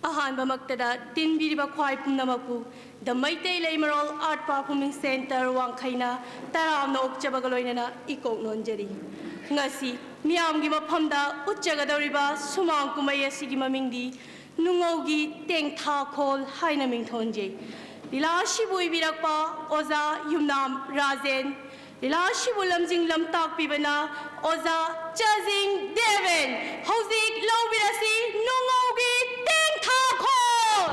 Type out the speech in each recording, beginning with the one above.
Ahanbamagtada tinbiriba khwai pumnamaku the Maitai Laimarol Art Performing Center Wangkhaina taramna okchabaga loinana ikok nonjari ngasi miyamgi mafamda utchagadoriba sumang kumai asigi mamingdi nungaugi tengtha khol haina mingthonje lila shibu ibirakpa oza yumnam rajen lila shibu lamjing lamtak pibana oza chajing deven hauzik lawbirasi nungaugi tengtha khol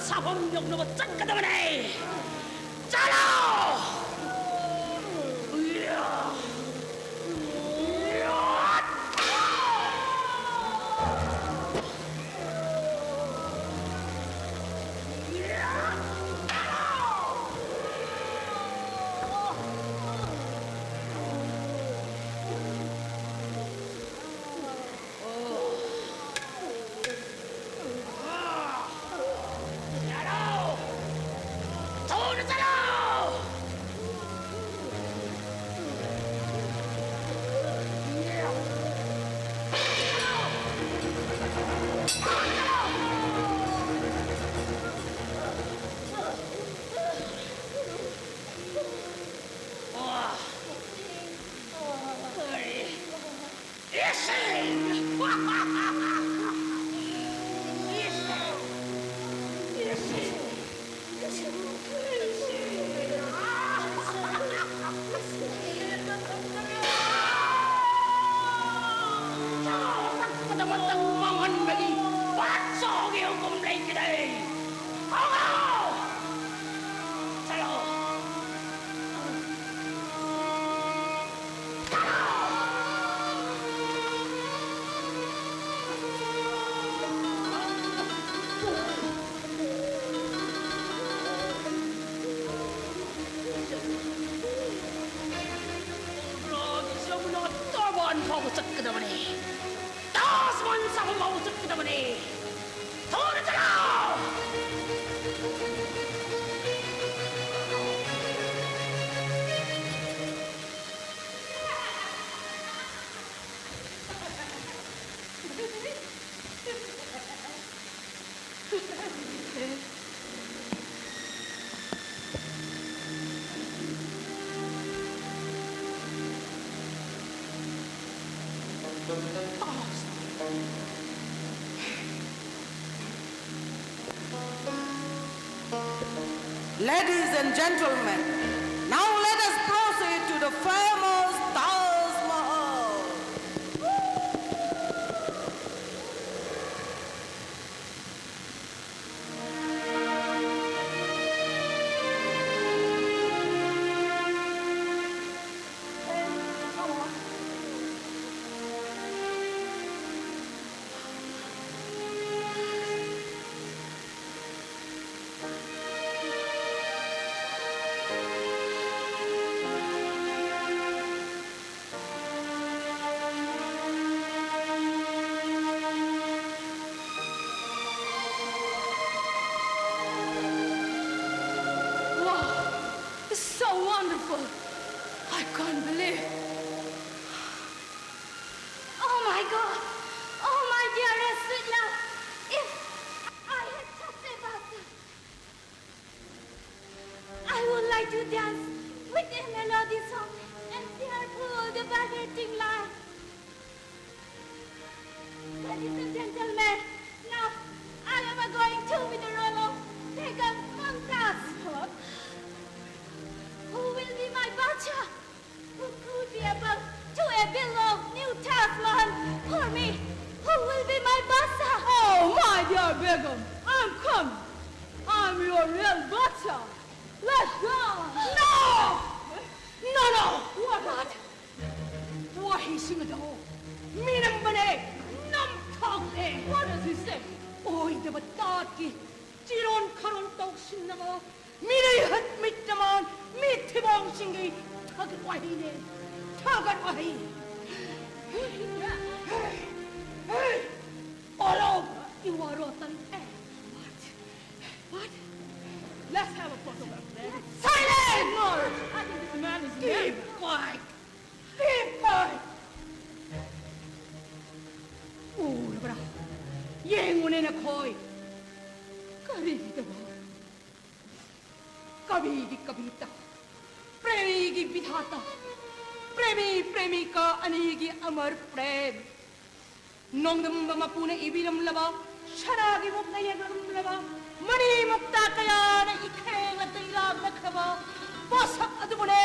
사범용 로봇 짱까다만해 짜라 Ladies and gentlemen, now let us proceed to the famous Taj Mahal. Wow, it's so wonderful. I can't believe. Oh my God! Oh my dearest sweet love! If I had just a bus, I would like to dance with a melody song and pull the vibrating line. Ladies and gentlemen, now I am going to with the role of Begum Mumtaz. Who will be my bacha? Who could be able to a below new Taj Mahal for me? Who will be my basa? Oh, my dear Begum, I'm coming. I'm your real butcher. Let's go. No! No! What? 와희승으로 미는번에 남탕에 What does he say? 오이드버 따기 찌론 카론 떡신나가 미를 헛미다만 미트봉신기 타깃 와히네 타깃 와히 어로 이와로탄 What? Let's have a photograph then. Silence! No, I think this man is Keep dead. quiet! Keep quiet! 오라 봐라 영혼에는 거의 까비기다 봐 까비기다 प्रेमी विधाता प्रेमी का अनेगी अमर प्रेम नोंदम मपुने इबिरम लबा शरागी मुक्ता यगरम लबा मणि मुक्ता कयाना इखेला तैलाग नखबा बस अदुने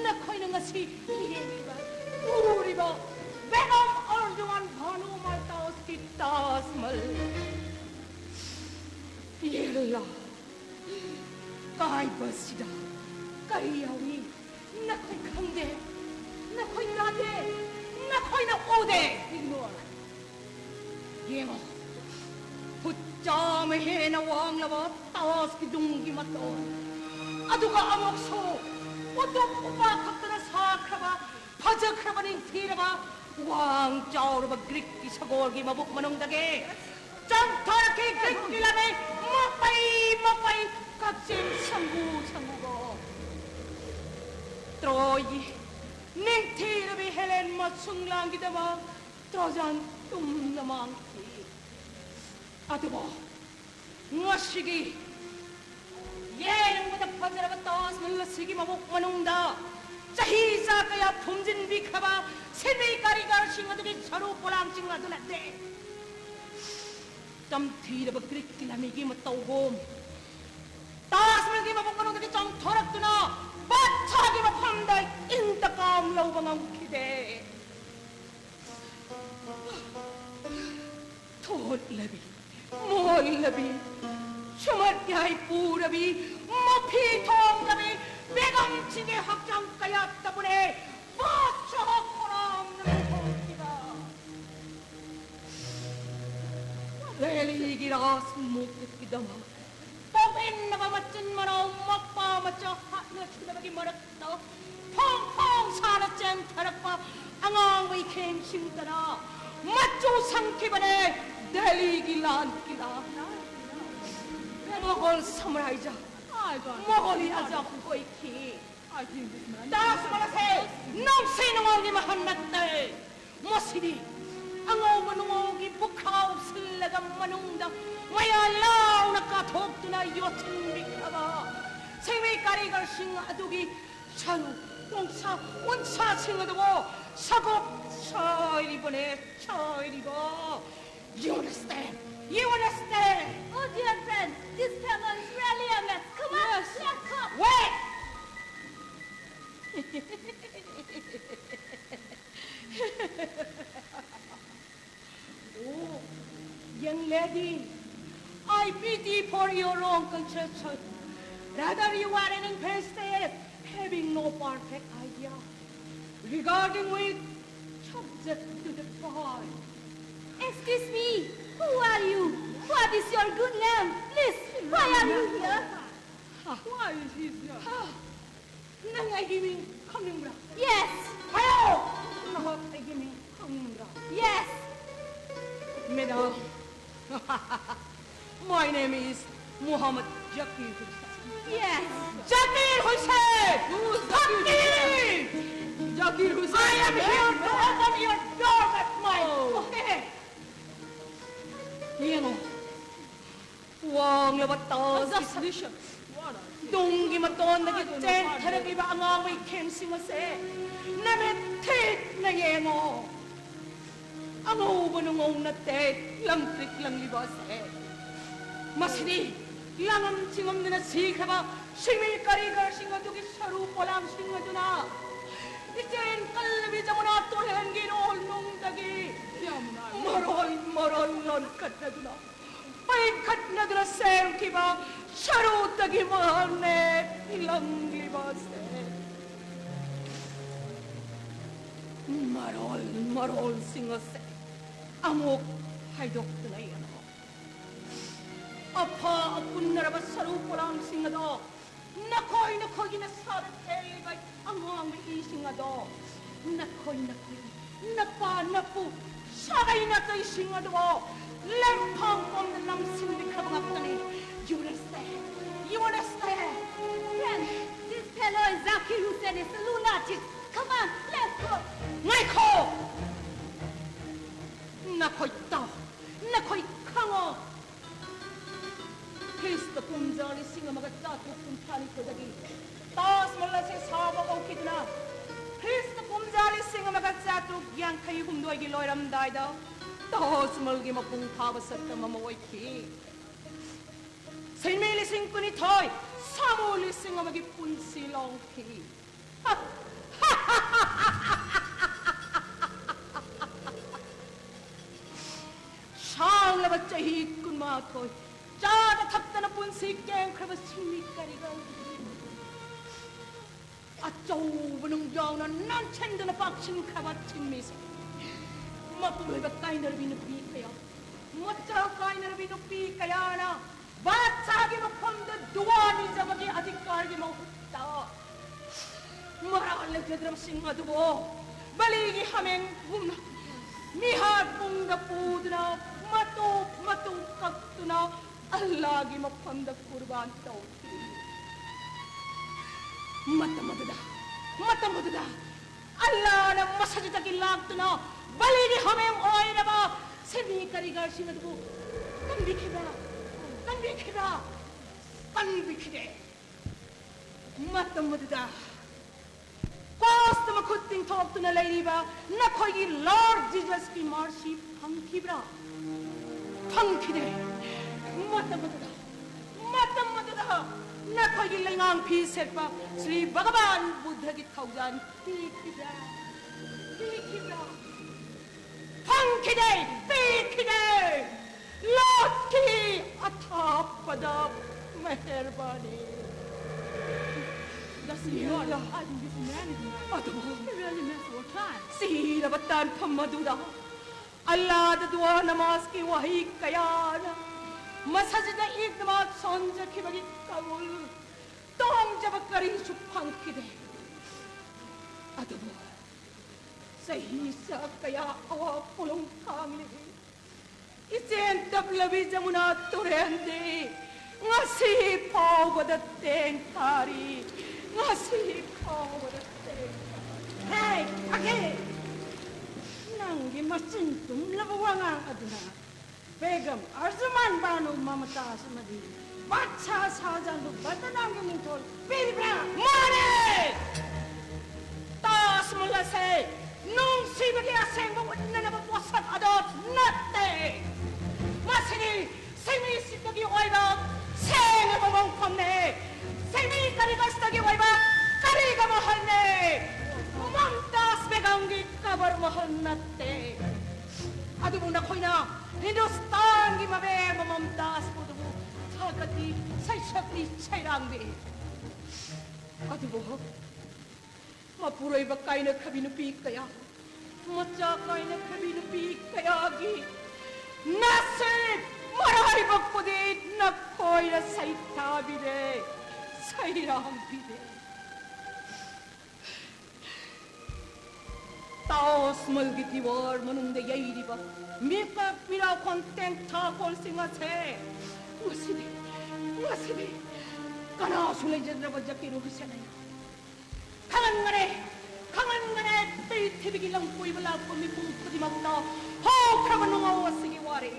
नखोइन ngasi इहेबा उरिबा बेगम अर्जुन भानु मातास की ताजमल येला काय बसिदा करियावी नखोइ खंदे नखोइ नादे नखोइ न ओदे इग्नोर येमो हुच्चाम हेना वांगलबा तास की दुंगी मतोन अदुगा अमोक्सो ओदम उबा खतरा साखरबा फजखरबनि थीरबा वांग चाउरबा ग्रीक की सगोरगी मबुक मनुंगदगे चंथर की Greek किलामे मपई kaksim sangu Troy Ningtira bi Helen matsung lang gidama Trojan namang ki Atubo Ngashigi Yen mo ta pagdara tas malasigi mabuk manungda Chahisa kaya phumjin bikhaba Sini karigar singaduri charu polang singadulate Tamthira ba krik kilamigi matawgom तासमल की मबुकनो के चंग थोरक तुना बच्चा की मफंदा इंतकाम लो बंगाम खिदे थोल लबी मोल लबी चमट याई पूरबी मफी थोम लबी बेगम चिगे हक्जंग कया तबुने बच्चा हक्राम नबी थोकिदा रेली की रास मुक्त की दमा Pagin na kamatsin maraw magpamacha hat na sila bagi marakta Pong sana chen tarapa angang way kem sintana Macho sangki bane Delhi gilan kila Mogol samraija Mogoli azab koi ki Das malase Nong sinungogi mahanatte Mosidi Angaw manungogi bukaw silagam manungda Maya lao nakathok tuna yotin bikaba Singwi karigar sing adugi charu 원사 칭하다고 사고 차이리보네 차이리보 You understand? You understand? Oh dear friend, this fellow is really a mess. Come on, let's church. Rather, you are an invested, having no perfect idea regarding which subject to the point. Excuse me, who are you? What is your good name? Please, why are you here? Why is he here? Nangahiming Kanimra. Yes, Hello! Nangahiming Kanimra. yes. Madam, my name is Muhammad Zakir Hussain. Yes. Zakir Hussain! Zakir! Zakir Hussain! I am here to open your door at my head. Yan o. Wang labat taas islisya. Dungi maton nagiten tarag iba ang away kensi mase. Namitit na yan o. Ang ubanungong na tet, lamtrik lang libas eh. Masini, langam singam na sikha ba, simil karigar singa dugi saru polam singa duna. Itin kalabi sa muna tulen ginol nung dagi. Marol lon kat na duna. Ay kat na duna sem kiba, saru dagi mahane, ilang libas eh. Marol singa se. Amok haydok na yan ako. Apa apun naraba saru polang singa do. Nakoy ginasarat elibay ang singa do. Nakoy. Napo. Sakay na tayo singa do. Lempang pong na lang sindig ka mga kani. You understand? Friend, this fellow is Zakir Hussain, is a lunatic. Come on, let's go. Ngaiko! Nakoy tao. Nakoy kango. Kristo kumjali singa magatato kumpani ko dagi. Taas mula si saba ko kitna. Kristo kumjali singa magatato yang kayo kumduay giloy ramday daw. Taas mulgi mapung pabasat na mamaway ki. Sa imilising ko nitoy, samulising nga magipun silong ki. Siyang labat jahit kun matoy. Jada tapta na punsik yang krabas sinikarigaw. At jaw banong jaw na nanchenda na paksin krabat sinmisik. Matuloy ba tayo na nabinupi kaya? Matyaw tayo na nabinupi kaya na? Ba't sagi mo panda duwani sa magi adikari mo hukta? Maraan lang jadram singa duwo. Baligi hameng humna. Mihad mong napud na. Matungkak to na. Alagi mo panda kurban tao. Mata-mata. Allah na masajitakilag to na. Baligi hameng oy na ba? Sabi karigar singa duwo. Panbikide. Mata-mata. Costa makuting talk to na lady ba? Nakoy Lord Jesus ki mercy pangkibra. Pangkide. Mata-mata. Nakoy langang piset pa. Sri Bhagavan Buddha ki taujan. Pikibra. Pangkide. Lord ki atap pada meherbani. Allah, I think this man is mad. He really messed with time. Sihira batan pamaduda. Allah dadwa namas ki wahi kayana. Masajida idmat sonja ki bagi kawul. Tong jabakari supangkide. Adubo. Sahisa kaya awa pulong kamli. Isen tablabi jamuna turende. Ngasi pau badateng kari. Ngasi pau badateng. Hey, again! Nanggi masintum labawangang aduna. Begam, arzuman banu mamata samadi. Bacha sajan lu batanang mintol. Pilbra! Money! Tas mula se. Nung sibagi aseng mawad na nabawasan adot nate. Masini, semi sibagi oiba, senga mamang pamne. Semi karigas tagi oiba, kariga mahal ne. Mantas beganggi kabar mahal nate. Ado mo na koy na, Hindustan gimabe mamamtas po dumo. ꯊꯥꯒꯠꯂꯤ ꯁꯩꯁꯛꯂꯤ ꯁꯩꯔꯥꯡꯂꯤ ꯑꯗꯨꯕꯨ ꯃꯄꯨꯔꯣꯏꯕ ꯀꯥꯏꯅꯈ꯭ꯔꯕꯤ ꯅꯨꯄꯤ ꯀꯌꯥ ꯃꯆꯥ ꯀꯥꯏꯅꯈ꯭ꯔꯕꯤ ꯅꯨꯄꯤ ꯀꯌꯥꯒꯤ ꯅꯁꯤꯕ ꯃꯔꯥꯏꯕꯛꯄꯨꯗꯤ ꯅꯈꯣꯏꯅ ꯁꯩꯊꯥꯕꯤꯔꯦ ꯁꯩꯔꯥꯡꯕꯤꯔꯦ ताओस्मल की दीवार मनुंग यही रिबा मेका पिरा कौन टेंथा कौन सिंगा छे मसीदे कना सुने जन्र बजा की रूह से नहीं खांगन मरे पृथ्वी की लंकोई बला को मी कुम खुदी मगना हो खबनुंगा वसिगी वारे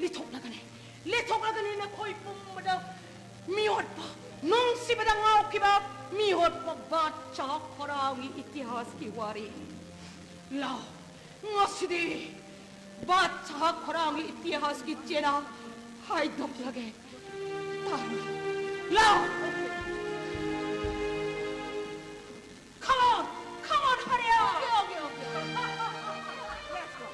लिथोक लगने ने कोई पुम बड़ा मियोट पा नोंग सी बड़ा गाँव की बाप मियोट पा बाचा खरांगी इतिहास की वारी लाओ मसीदे बाचा खरांगी इतिहास की चेना हाय दब लगे तारी लाओ come on hurry up let's go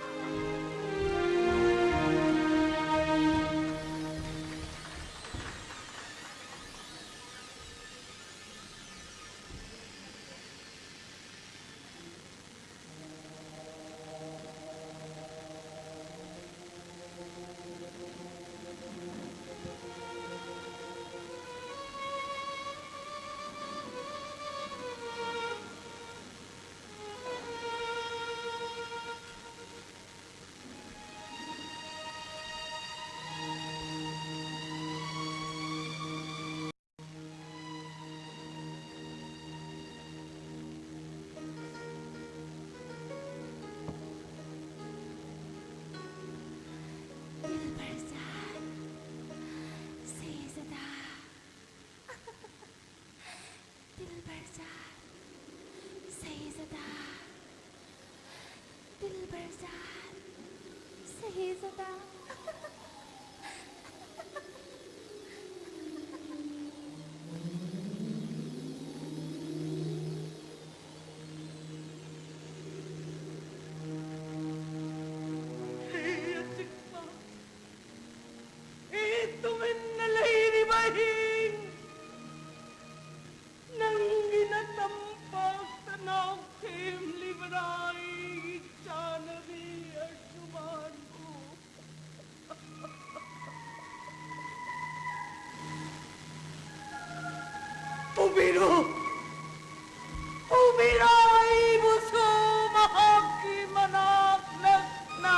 Umiro ibuso mahaki manak na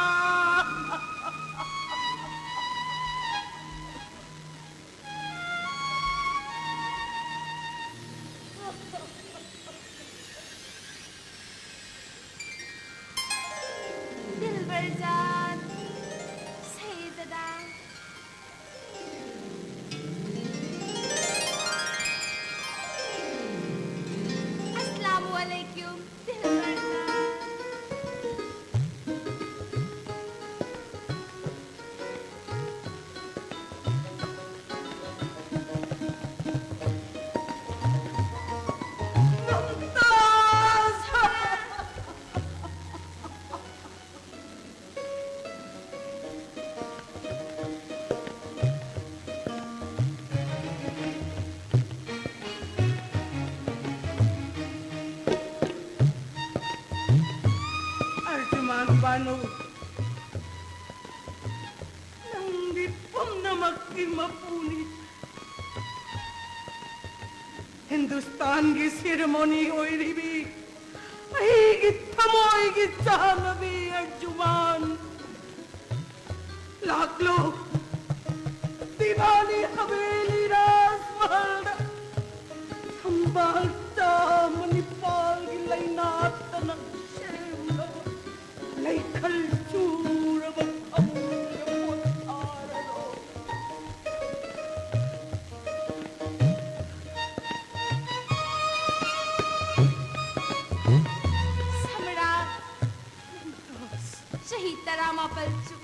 Dilberjan, Sayyidada. Assalamualaikum, Dilberjan. Banu nang dipom na magkimapuni Hindustan की सेरेमनी होई रिबी आई की थमोई की चाहनबी अर्जुमान लाख लोग दीवानी हवेली राजमहल संभालता मणिपाल की लाइनात तनक Laikal chura bakhamya potharano Samrat Shahid Tarama Palchu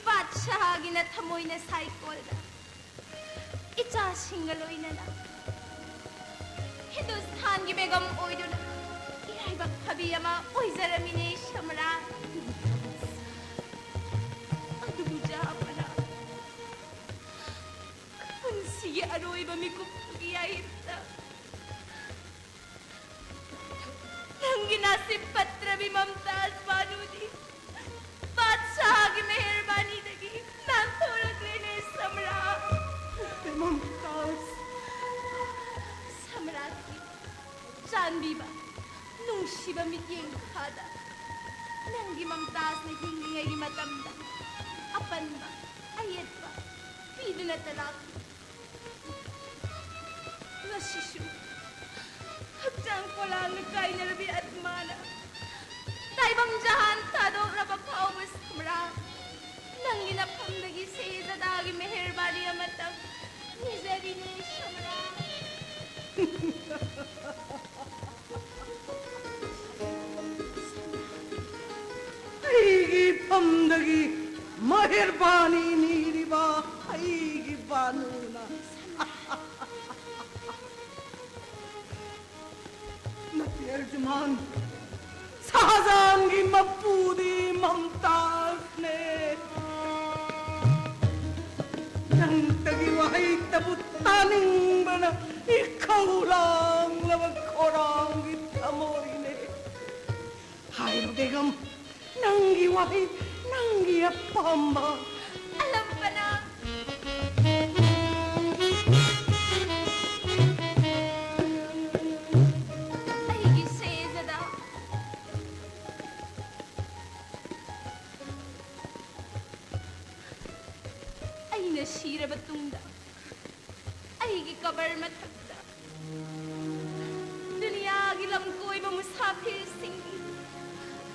Badshaha gina thamoy na cycle na Icha shingaloy na na Hindustan ki begam oido na Iraiba kabiyama oizaramine Samrat Adubuja apana Sige aroy ba mi kupagiyahita. Nang ginasip patrabi mamtas panudi. Batsagi meherbani dagi. Nantulog linis samra. Mamtas. Samrati. Candi ba? Nung siba mityeng kada. Nang gimamtas na hingingay gimatanda. Apan ba? Ayat ba? Pido na talaki. Nasisyo. Hagdang ko lang nagkain na labi at mana. Taibang jahan tado rabakaw mas kumra. Nang ginapam nagisay sa dagi meherbani amatang. Nizari ni Shamra. Aigi pamdagi meherbani niriba aigi banuna. Natiyarjuman sahazan gi mapudi mamtas ne. Nang tagi wahay tabutaning bana ikaw lang lamang korang itamoy ne. Hayro degam nanggi wahay nanggi apamba. Alam pa na. Ay gisay sa da. Ay nasira batunda. Ay gikabar matagda. Dunia gilam ko'y mamusapir singgi.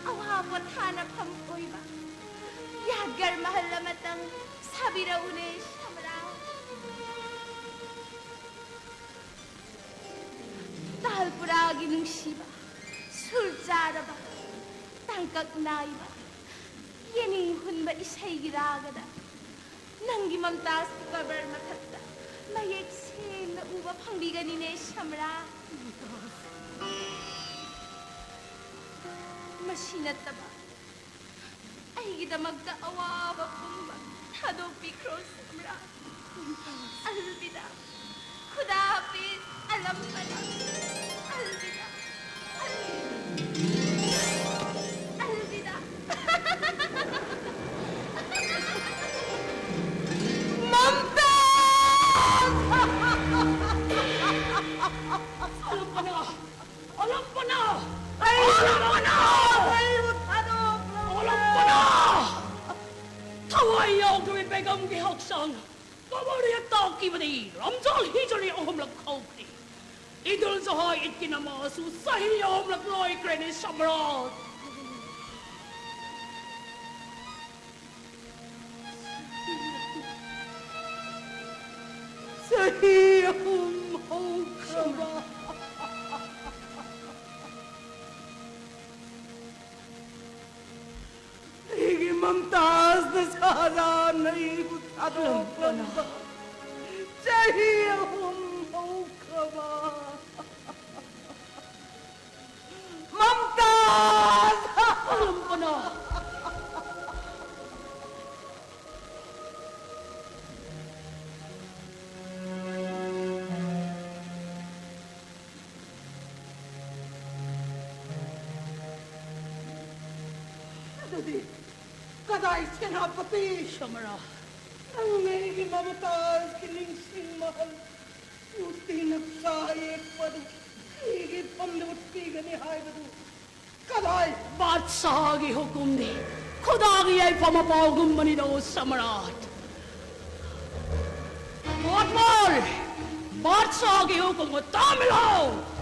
Awapot hanap hampoy ba? Yagar mahal na matang sabi raw ni Shamra. Dahil puragi ng Shiba, suljara ba? Tangkag na iba. Yanihun ba isa'y giragada? Nang gimamtas ko kabar matata, mayeksin na uba pangbigan ni Shamra. Masinat na ba? Ay kita magkaawa ba pumba? Tado pikros Shamra. Albida. Kudapit. Alam pa na. Albida. Albida. Alam pa na! Alam pa na! Ay, Alam pa na! ay, utadok lang. Alam pa na! Tawayaw gawin begam gihaksang. Kamariyat taki ba di? Ramjal hijali ohomlak kaupni. Idol sa hay it kinamasu sahi ohomlak loy kreni samrat. Sahi ohomlak Igi mamtas na sara nahi utadok lang ba? Sahi ohomlak Mamtas! Alam ko na! Dadi, kaday senapati! Shamara, ang may mamtas kiling mahal. Yuti nagsayek pa do. Higit pamdamot piga ni Haibadu. Kaday! Batsagi hukum di. Kudagi ay pamapagum manidaw sa marat. Matmal! Batsagi hukum mo tamilaw!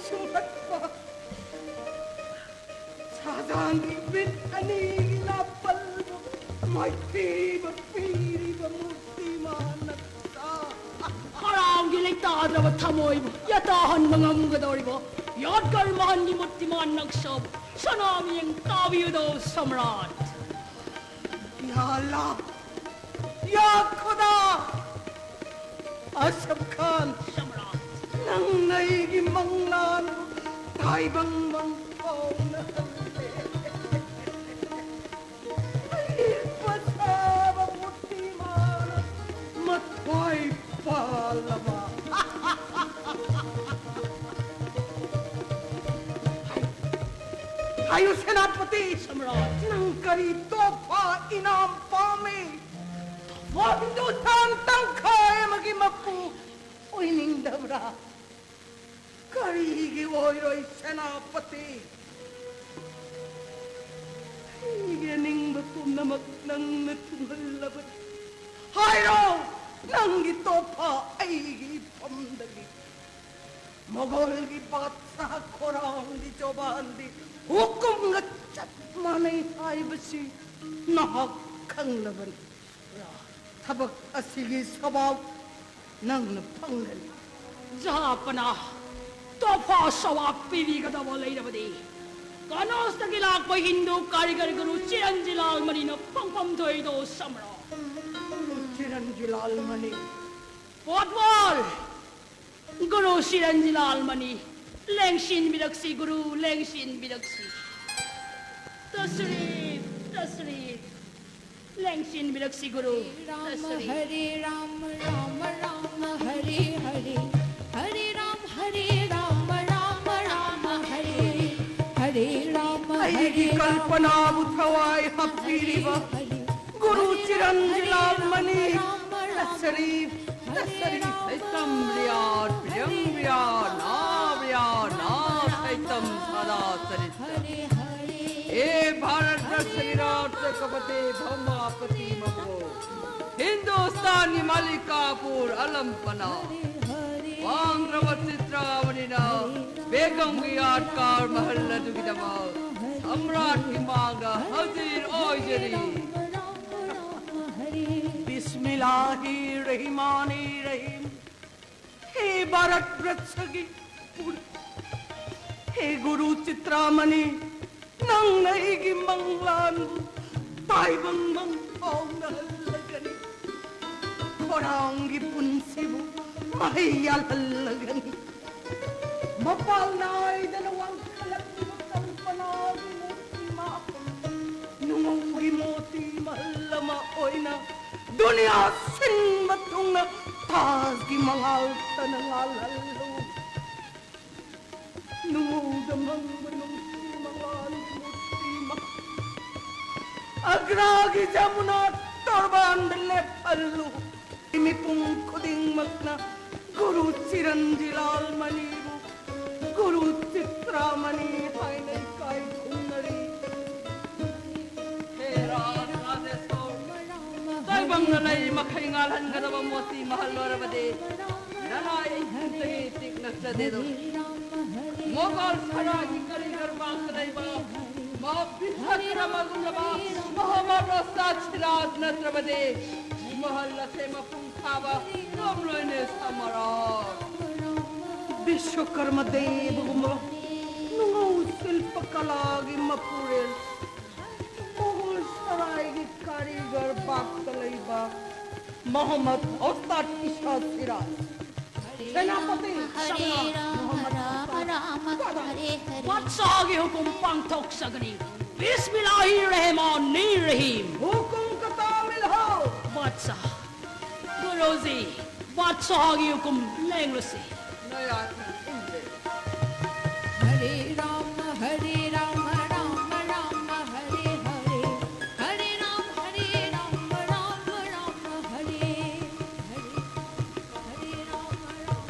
sumatpa. Sadangi bit ani napal may tiba piri ba murti manaksa. Harang gilay tadra ba tamoy mo. Yatahan mga mugadori mo. Yad karmahan ni mutiman nagsab. Sanami ang tabiyo daw samrat. Ya Allah, Ya Khuda, Asaf Khan, Samrat. nang naigimanglan, tay bang mangkaw na hali. Ay, pasaba puti mana, matway palama. Hayo senapati, Samrat. nang karito pa inampami. Wando tantang kaya magimapu, o inindabra. Karigi oiroy senapati. Iganing batum namak nang natungalabat. Hayro, nang ito pa ay pamdagi. Mogol gipat sa korang di cobaan di. Hukum ngecat manay ay besi nakakang laban. Tabak asigi sabaw nang napanggal. Japana. Topa sawa pili ka daw walay na ba di. Kanos na gilag pa Hindu karigari guru Chiranjilal Manina pangpamdoy do samrat. Chiranjilal mani. Potwal! Guru Chiranjilal Mani. Lengshin bidaksi guru, lengshin bidaksi. Tasrif, tasrif. Lengshin bidaksi guru, Ram tasrif. Hare Ram Ram Ram Hare Hare Hare Ram Ram Ram Hare Hare Ram Ay Hare kalpana buthaway hapiriba. Guru Chiranjilal mani. Tasrif, tasrif. Saitam riyad, priyam riyad, na saitam sada sarita. Hare Hare ए भारत वर्ष विराट कपते भौमापति मगो हिंदुस्तानी मालिकापुर अलमपना वांग्रवत चित्रावनिना बेगम की आटकार महल दुगिदमा सम्राट की मांगा हजीर ओजरी बिस्मिल्लाहिर्रहमानिर्रहीम. हे भारत वृक्ष की हे गुरु चित्रामणि nang naigimanglan tay bang mangkong nahalagani korang gipunsibu mahiyalalagani mapal na ay dalawang kalagimutang panagimoti nungugimoti malama oy na dunia sin matong na tas gimangal tanangalalo nungugamang manong Agragi jamuna torban belle pallu imi pung kuding magna Guru Chiranjilal mani Guru Chitramani hainai kai kunari Hera Radeso Tay bang nanay makaingalan ka na ba moti mahal warabade nanay hintay tik nagsadedo Mogol saragi karigar bangkanay ba Mabisakra magulaba Muhammad Rasta Chiraz Natrabade Mahalla se mapungkaba Namloine Samarat Vishwakarma Dev Gumra Nungaw silpakalagi mapuril Mughal saraygi karigar baktalayba Muhammad Ustad Isha Siraz Senapati Hare Ram Ram Ram Hare Hare Watsagi hukum pangtok sagani. Bismillahirrahmanirrahim. Hukum katamil ho Watsa. Guruji. Watsagi hukum lenglusi. Nayatan Inde Hare Ram Hare Ram Ram Ram Hare Hare Hare Ram Ram Ram Hare Hare Hare Ram Ram Hare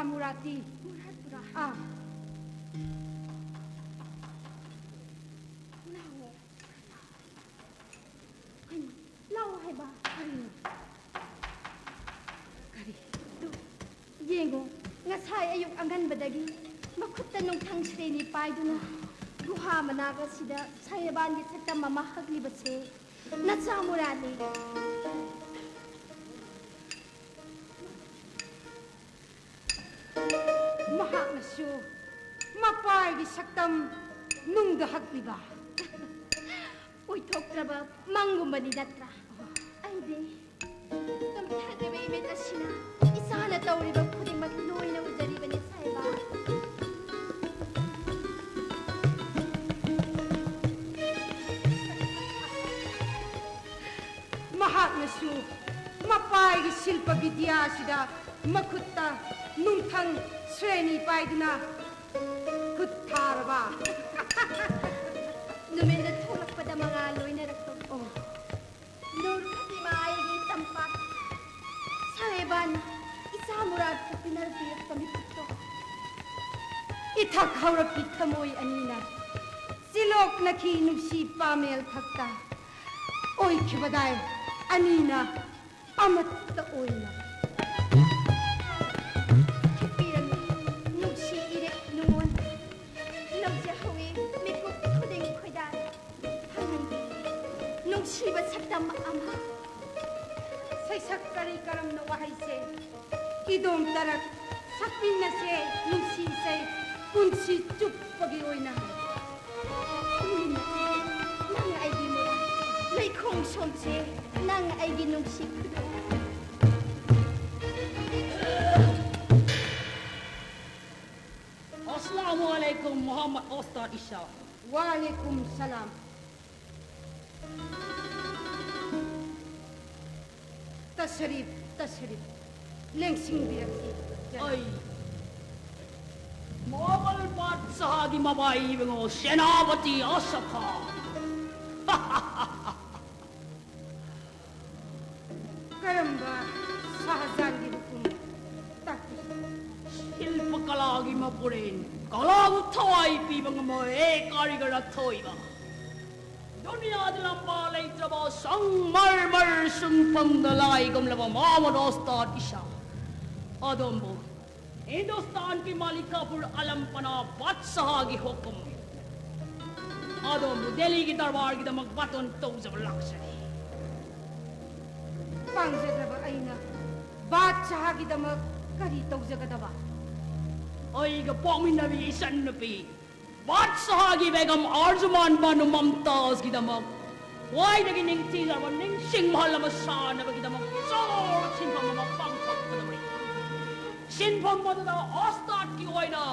Samurati. Muradpura. Ah, Lau hai ba? kari. Kari. Yengo, ngasay ayuk anganbadagi makhutta nungthang shreni paiduna guha managa sida sayaban gi thakta mama haglibase nacha murani Mahaknasu. Mapai di saktam nungda hakliba. oithokraba mangumbani natra aide tamthadreba imetasina isana tawriba khudingmak loina ujaribani sayaba Mahaknasu. Mapai di silpa vidya sida makutta nungthang sreni paiduna kutharaba. numenda tholakpada mga loina rakto Oh, Nurkati maayagi tampak sayaban isa murad ko pinarapiyat kami puto itak haurapi thamoy anina. Silok nakhi nungsi pamel thakta. Oy khibadai anina amatta oina. Pirami, nungsi irek nungon. Nagjahawi, mikot kuding kuidan. Hanay, nungsi ba saktam ama? Saisak kari karam na wahay se. Idom tarak sakpin na se nungsi se kunsi chup pagi oina. Ulina, nang ay di mo. May kong somse, nang ay di nungsi kudo. Assalamualaikum Muhammad Ustad Isha. Walaikum salam. Tasrif, tasrif. Lengsing biraksi. Ay. Mawal pat sa di mabay mo Senapati Asaka. Karamba sahazan di hukum. Taki. Silpa kalagi mapurin. Kalau tawai pi mga mo karigar at toiba. Dunia dalam balay traba sang marmar sumpang dalay gumlaba Muhammad Ustad Isha. Adombo. Hindustan की मालिकापुर आलम पना बादशाह की हुक्म आदम दिल्ली की दरबार की दमक बातों तो जब लक्ष्य Pangjadraba aina. Batsah gidamak kari tawjagadaba. ओई का पौमिन नबी ईशन नबी बादशाह की बेगम आर्जुमान बानु ममताज की दमक वाई लगी निंग तीजा वन निंग सिंह महल मसान नबी की दमक जोर सिंह मम पंख कदमई सिंह मददा औस्ताद की ओइना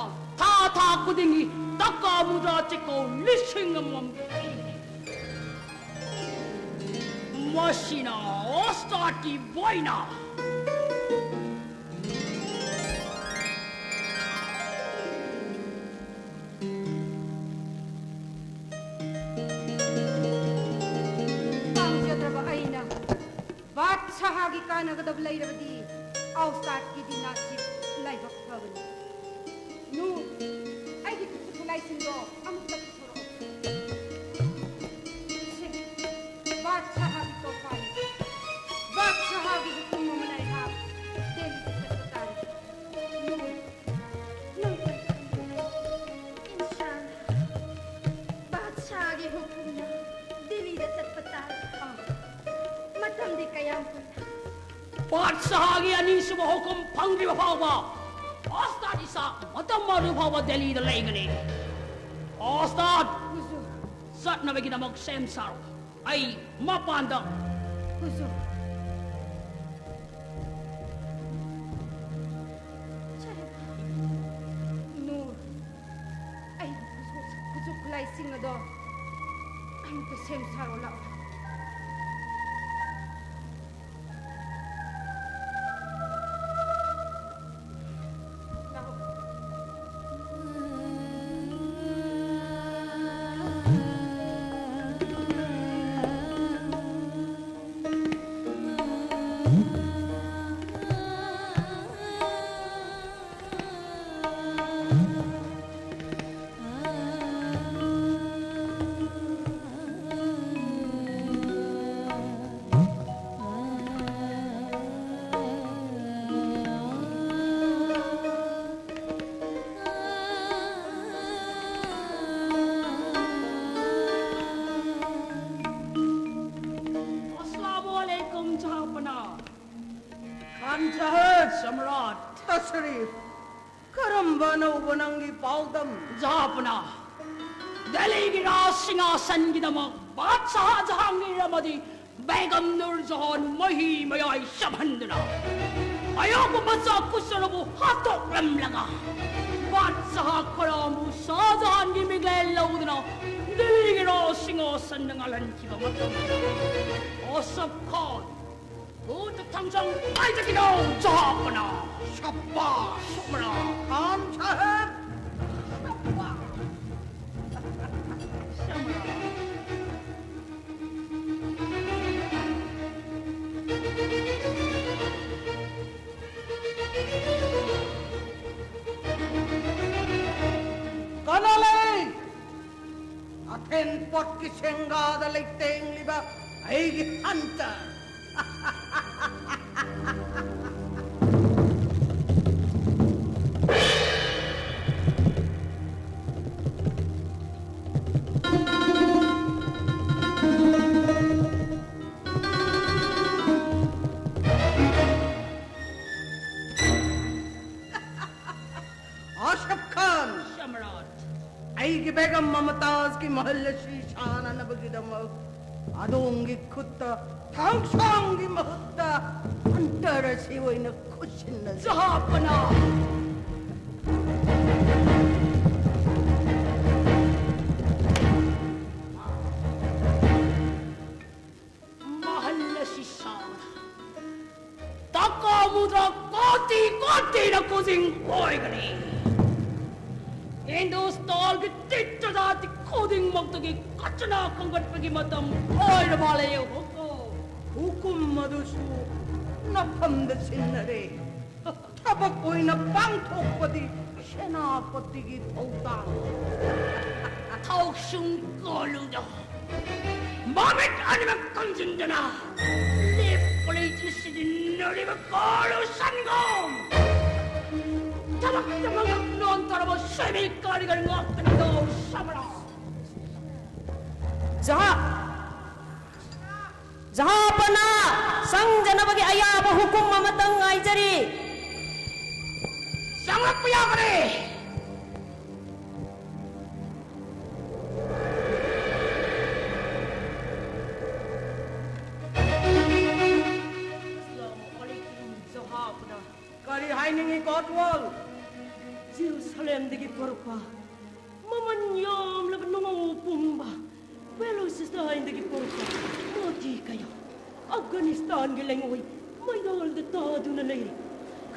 था था कुदिंगी तक्का मुद्रा चिको लिशिंग मम मशीना औस्ताद की वोइना Pangjadraba aina. Batsah gikanagadab layrabadi. Austat ki dinasip laybak pabani. Nu, ay di kusukulay sindo. Amok na kusuro. Batsah gito pali. Batsah gito kumamanay hap. Deli sa satan. Nu, nang इंसान बादशाह की हुक्म ना दिल्ली दा सतपताल मतम दे कयाम पुना बादशाह की अनीस वो हुक्म फंगी वफावा औस्ताद इसा मतम मारू भावा दिल्ली द लेगने औस्ताद kuso. सट नवे की दमक सेम सारो आई मापांदा Kuso. Nur. Ay, kuso kulay singa do. Ang kasem saro lao. Lao. anaubanangi paudam. Japana. Deligina singasan gidamak batsa jahangiramadi begam nurjahan mahi mayai sabhandana. Ayoko batsa kusarabu hatok ramlaga. Batsa karamu sajahan gimiglay laudana. Deligina singasan nangalan kibamatama. Osap kod. Utak 당장 빨자기로 잡거나 샤빠 샤머나 Kamchahab. 샤머나 Kanalay. Aten pot ki sengada leiteng liba. Aigi hunter. Ashraf Khan. 샤머나 Aigi begam Mamtaz ki mahal shishana na bagidam. Adongi kutta tangsangi mahutta antara siway na kushin na 잡거나 mahal si Sana. Takamudra koti na kusing oigani. Hindustan ki titta dati koding magtagi kachana kanggat pagi matam oy na balayo hoko. hukum madusu na pandasinare. Tabak ko'y na pangtokpati senapati ki tautang. 타옥슝 걸루다 마음에 아니면 건진드나 리플레이트 시즌 너리면 걸루 산검 타박타박 넌 따라봐 쇠밀가리가 놨더니 너 사버라 Jahapana sang janabagi ayaba hukum mamatang ngaijari. 쌍락 부야그래 Kari hainingi kotwal. Jerusalem dagi porpa. Mamanyam laban nungaw pumba. Welo sistahin dagi porpa. Mati kayo. Afghanistan gilengoy. May dal da tado na lay.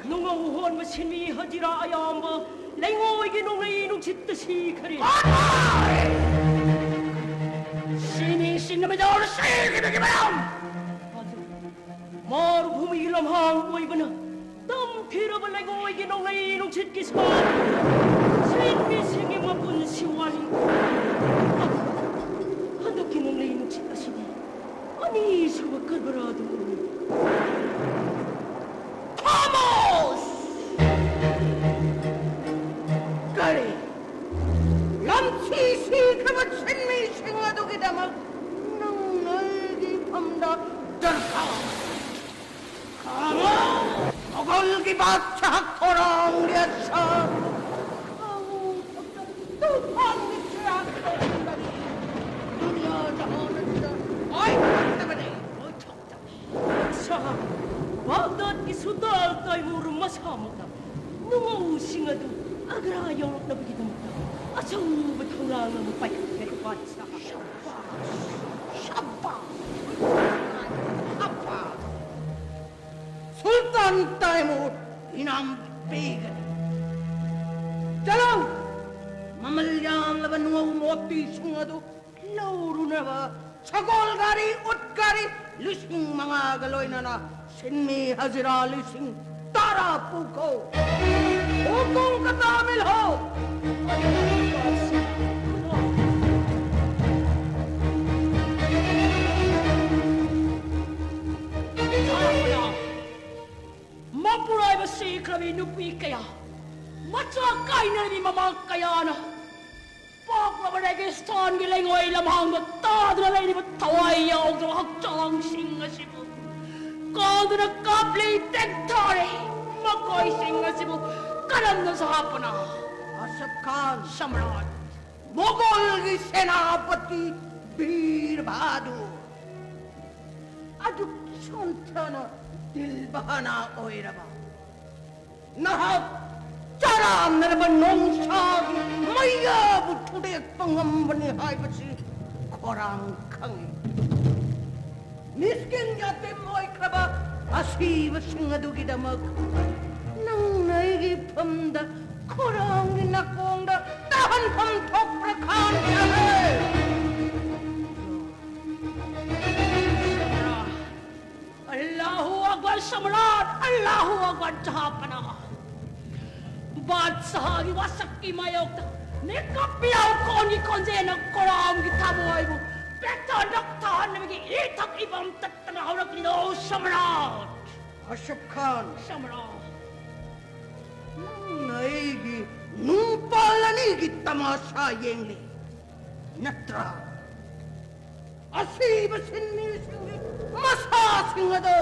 Nungaw hon masinmi hadira ayamba. Lengoy ginungay nung chitta si kari. Sinisin na medor sige bigibam Marubhumi lamhang boy bana. Tam tira balay goy ginungay nung chitkis pa. Sinmi singi mapun siwali. Handa kinungay nung chitta si di. Ani suwa karbarado. Vamos Kari. Lamsi si kamat sinmi singado kidamag. Nang nalgi pamda darka. Kama. Ogol ki batsak korang liatsa. Tuhan ni siyak korang. Dunia jahanan siya. Ay, naman eh. 자, bagdat isudal tayo rumasamata. Nung usingado, agrayang nabigidamata. Asaw batang mo pa yung sa Shabba. Apa. Sultan Taimur inampigan. Jalang. Mamalyan laban ng umoti sungado. Lauro na ba? Sagol gari, utgari. Lusing mga galoy na na. Sinmi hazira lusing. Tara puko. Hukum katamil ho. Mapuray ba si Krabi nupi kaya? Matsakay na ni mamakaya na. Pakla ba Registan gilengoy lamang matado na lang ni mataway yaw sa hakjang singa sibo. Kado na kapli tektare. Makoy singa sibo. Kanan na sa hapon na. Khan सम्राट मुगल की सेनापति वीर बहादुर 아주 천천한 딜바나 오이라바 나하 짜라 내려봐 농사기 마야 부투대 뻥함번이 하이버시 코랑캉이 miskin jate moy kraba asiba singadugi damak nang naigi pamda korangi nakongda tahan pam thok prakhan jahe Allahu Akbar Samrat, Allahu Akbar Jahapana. Badsaha ki wasak ki mayok ta. Nekapiyaw ko ni konje na koram ki taboy mo. Pekta naktahan na magi itak ibam tatanaw na kino Samrat. Ashok Khan Samrat. nang naigi numpalani ki tamasha yengli natra asiba sinni singi masa singado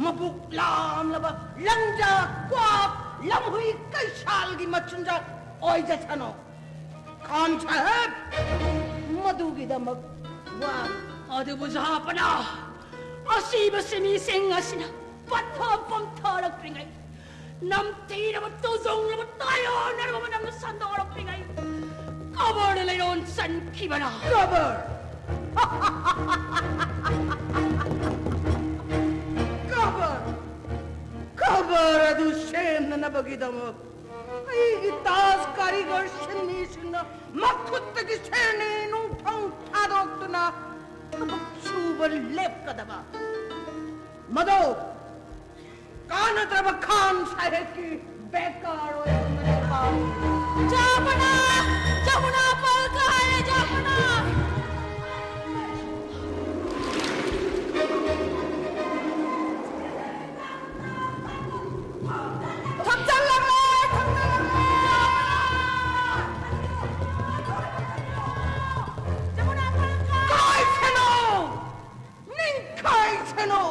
mabuklam laba langja kwap lamhui kaisal ki machunja oi jasano Khan Sahib madu ki damak wa Adu mo Jahapana. Asiba sinising asina. Patapam tarak pingay. Namti na matuzong na matayo na naman ang sandorang pingay. Kabar na layon san kibana. cover cover cover adu shem na nabagidamok ay itas karigar sinni sinna makut ki seni nung thang thadok tuna kabak subal lep kadaba mado kana traba Khan Sahib ki bekar hoye mere paas Jahapana! Jahapana! Palka hai Jahapana! Kai Seno! Ning Kai Seno!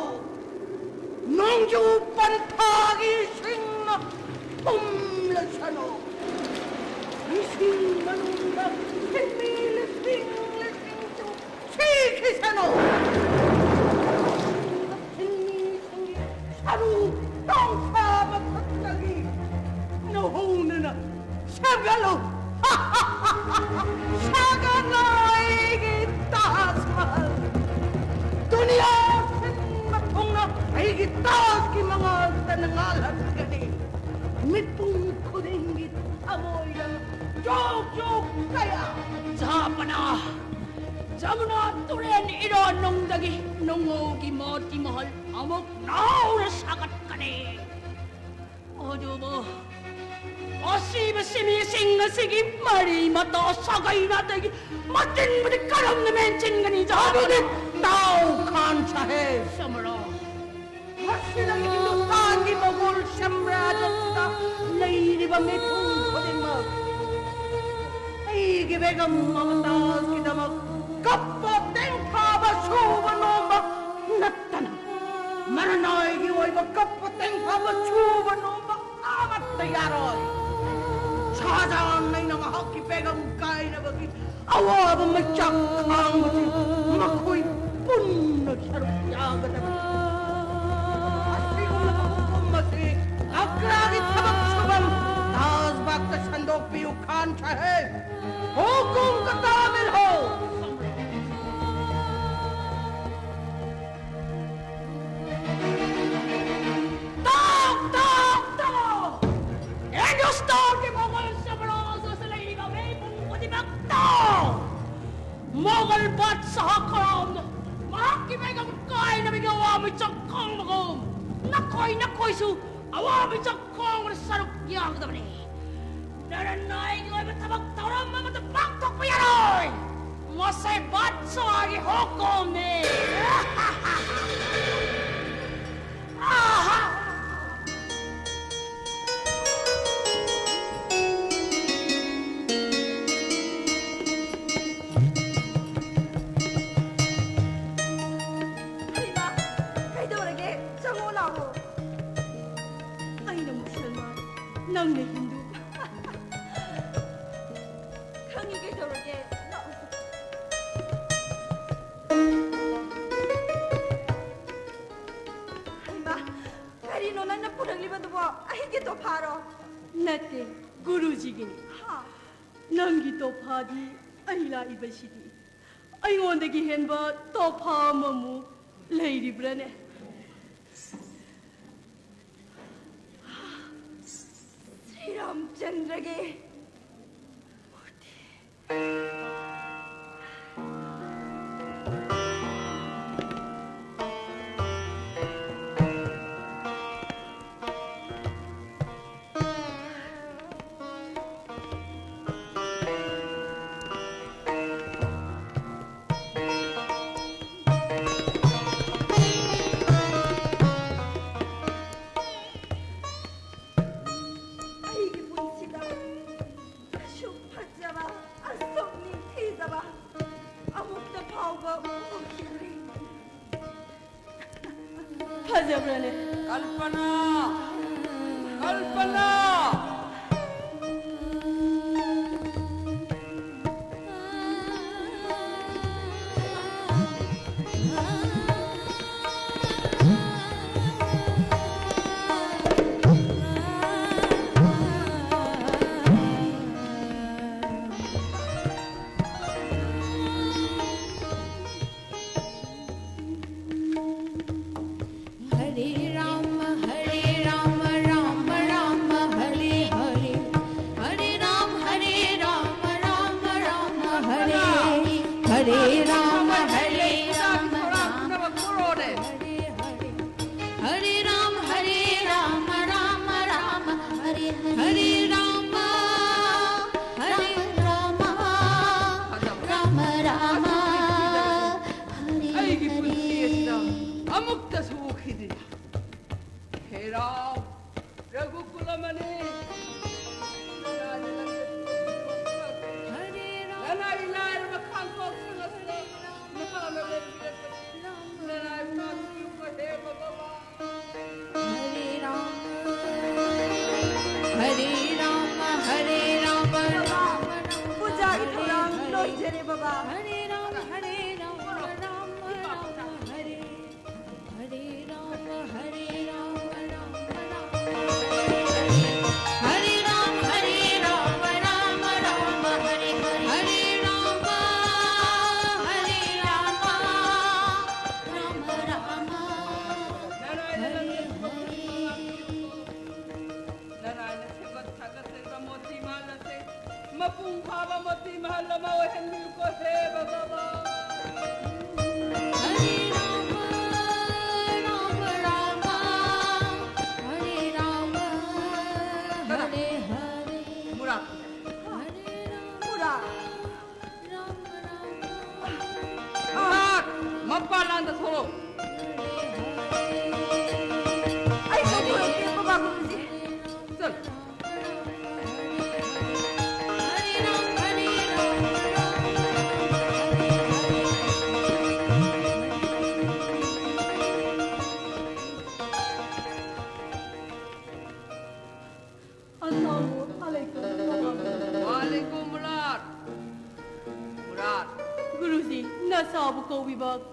Nongju pantagi singna pumla Seno! Ising manunda simile single singju Sikhi Seno! Singi singi saru tong sama patagi Nahuna na Sagalo! Saganay tasmal Dunia matungna ay gitas ki mga tanangalan gani mitong kuringgit amoy ng jok kaya Jahapana! Jamuna turen iron nung dagi nung ogi mati mahal amok naura sakat kani. Odo mo. Asiba simising na sige mari mata sagay na dagi matin mo di karam na mention gani Jahapana. tao Khan Sahib Samara. Hasilang Hindustan ki Mughal Samrajya nairi ba mitong kuringgit ay gibegam mamatas ki damak kapateng kaba suba nomba natana maranay giway ba kapateng kaba suba nomba amat tayaroy sahajan nay na mahal ki begam kay na bagi awa ba matyak kang mati makoy punna sarap yaga na bagi asli ko lang ako kumasi agragi tabak subam tas bakta sandok piyu Khan Sahib hukum katamil ho Tak! Hindustan ke Mughal Samraj sa lahi ka may pungkutibakta! Mughal Badshah karam makakibay ang kay na bigawa mo tsakang magom! Nakoy su awa mo tsakang na sarok niyang damani! Naranay ko ay matabag tauram mga matabagtok pa yaroy! Masay Badshah ki hukom ni! Ay na Musulman, nang na Hindu. ꯅꯪꯒꯤ ꯇꯣꯐꯥꯗꯤ ꯑꯩ ꯂꯥꯛꯏꯕꯁꯤꯗꯤ ꯑꯩꯉꯣꯟꯗꯒꯤ ꯍꯦꯟꯕ ꯇꯣꯐꯥ ꯑꯃꯃꯨꯛ ꯂꯩꯔꯤꯕ꯭ꯔꯅꯦ? श्री रामचंद्र के फजब्रने कल्पना कल्पना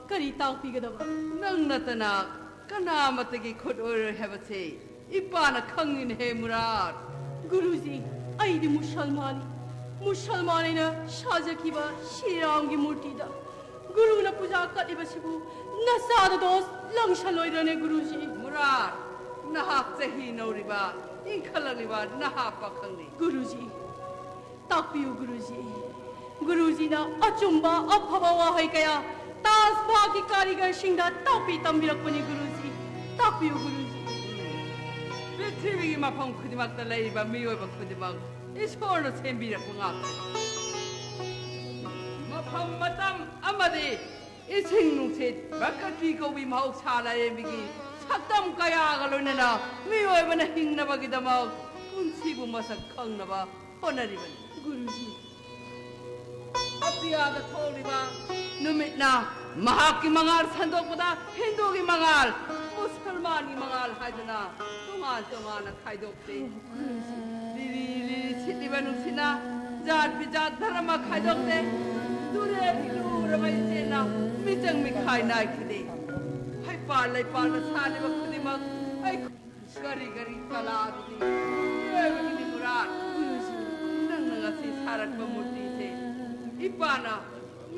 करी ताकपीगदबा नंग नतना कनामतगी खुद ओर हेबसे इपाना खंगिन हे मुराद गुरुजी आईदी मुसलमान साजखिबा श्रीराम की मूर्ति दा गुरु न पूजा कलिबसिबु नसाद दोस लंगसलोइरने गुरुजी मुराद नहा सही नौरिबा इंखललिबा नहा पखंगनी गुरुजी ताकपियु गुरुजी ना अचुंबा अफबा वाहै कया तासबा की कारीगर सिंह तापी तंबिरकपनि गुरुजी ताकपियु गुरुजी पृथ्वी की मफम खुदिमक लैबा मियोब खुदिमक ईश्वरन सेंबिरक ngak मफम मतम अमदि इसिंग नुसित बकती को भी महौ साला एबिगी सक्तम कया गलोनना मियोबन हिंगनबगिदमक पुंसीबु मसक खंगनबा होनरिबनि गुरुजी अतियादा थोरिबा नुमितना महाकी मंगाल संदोकदा हिंदू की मंगाल मुसलमान की मंगाल हाइदना तुंगान खाइदोकते लिली सिटिबनुसिना जात बिजात धर्म खाइदोकते दुरे हिलूर बैसेना मिजंग मिखाई नाइखिदे हाय पाले साले बखुदी मग हाय गरी कला दुनी ये मुराद नंग 사랑과 모티세 이빠나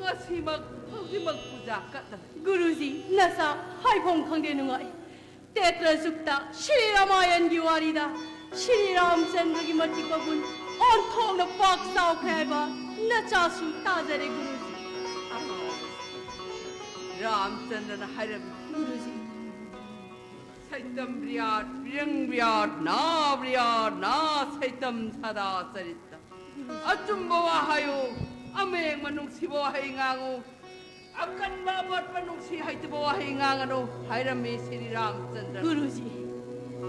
ngasimak hausimak puja katna Guruji, nasa haifong khangde nungai. Tetra sukta Shri Ramayan gi warida. Shri Ramchandra gi mati kabun on thong na pak sao khaiba na chasu tajare Guruji. Ramchandra na hairam Guruji, saitam briyat na saitam sada sarita achumbawa hayo ameng manung sibo hay ngango akan babot manung si hay tibo hay ngangano hairami Sri Ramchandra Guruji,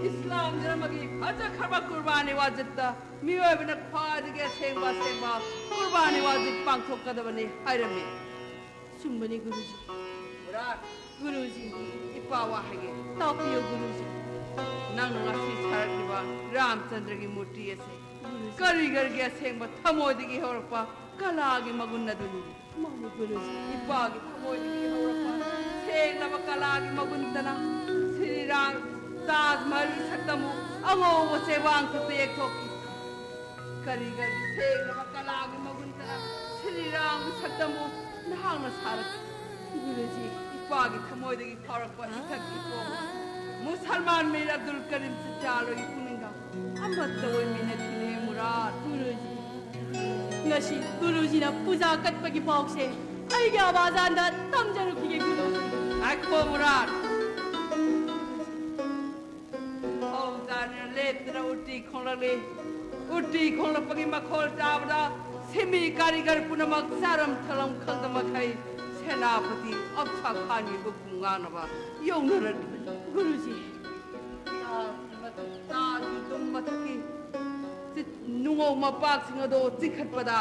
Islam dramagi aja kharba kurbani wajitta miyoy bina khwadige sengba kurbani wajit pangthok kadabani hairami sumbani Guruji. murat Guruji, ipawa hage tapiyo Guruji. nang ngasi sarakliba Ramchandra gi murti ase karigar ge sengba thamodigi horpa kalagi magunna duni Mani Guruji. ipagi thamodigi horpa sengnaba kalagi maguntana Sri Ram Taj Mahal saktamu ango wase wang thakte ek thoki karigar gi sengnaba kalagi maguntana Sri Ram saktamu nahangna sarak Guruji, ipagi thamodigi horpa itakki ko Musalman Mir Abdul Karim se chalo ipuninga amatta oi minathine murad Guruji. Ngasi Guruji na puja katpagi paukse. Aige awazanda tamjaru kige Guruji. akbo murad oh dar letra uti khongla pagi makhol tabda semi karigar punamak saram thalam khangdama khai senapati abcha khani bu kungana ba yongnar Guruji, nungau mapak singado cikhat pada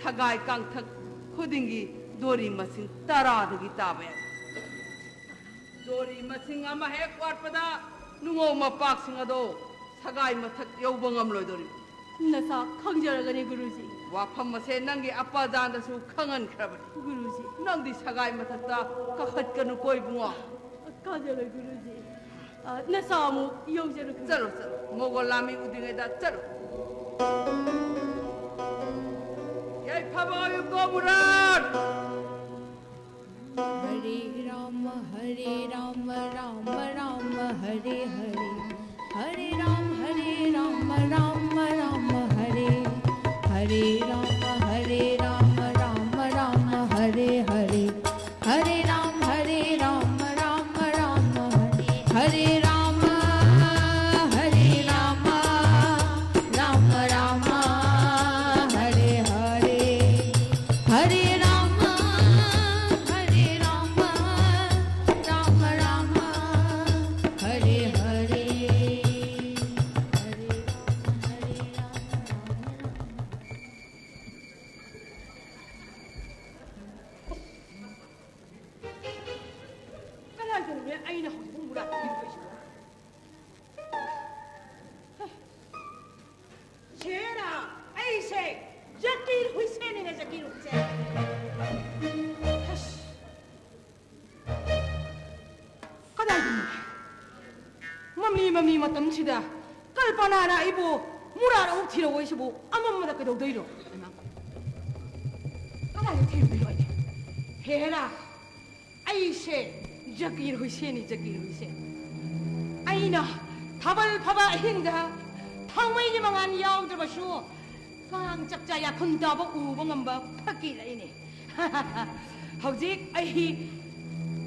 sagai kangthak khudingi dori masing taradagi tabe dori masing ama hek wat pada nungau mapak singado sagai mathak yobangam loidori nasa khangjaragani Guruji. wafam mase nangi apa janda su khangan khrabani Guruji, nangdi sagai mathakta kakhat kanu koi bunga kajara Guruji. Nasa mu yongjaru kige. chalo mogol lami udinge da chalo yai phabayu ko murad Hare Rama Rama Rama Hare Hare Hare Rama Rama Rama Hare Hare Rama Rama Rama Hare Hare Hare Rama Rama Rama Hare Hare Rama Rama Rama Hare Hare Hare Rama Rama Rama Hare Hare Kalagan me aina hong murat bilbesh. Chera, aise, Zakir Hussain ne Zakir Hussain. Kalagan mami matam sida kalpana na ibo murara uthiro woisibo amamma da kedo doiro. Kalagan thiro doiro. Hera, aise Zakir Hussain. Aina tabal phaba hinga thangmai ni mangan yaw drabasu kang chapcha ya khunda ba uba ngamba phaki laine hojik ai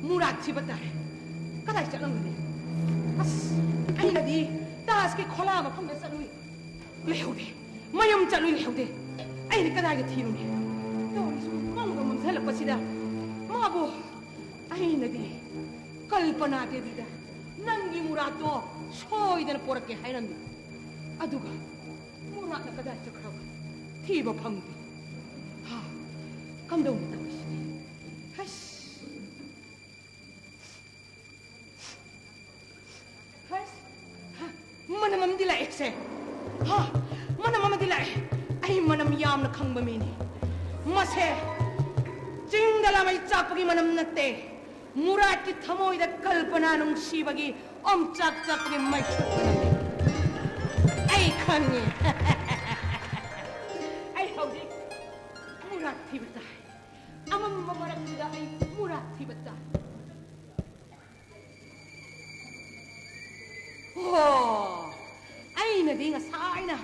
murat chibatai kadai chalang ni as aina di das ke khola ma phang salui lehode mayum chalui lehode aina kadai ge thiru ni to su mang ga mun thala pasida mabu aina di kalpana devida nangi murato soidana porake hairami aduga muratna kada chakhaw thiba phangdi ha kamdau mutawisi has manamam dilai se ha manamam dilai ai manam yamna khangba mini mase jingdala mai chapagi manam natte murat ki thamoida kalpana nung sibagi chak chapagi mai ai khangni ai hauji murat thibata amam mamarak sida ay murat thibata oh ay na di nga saay na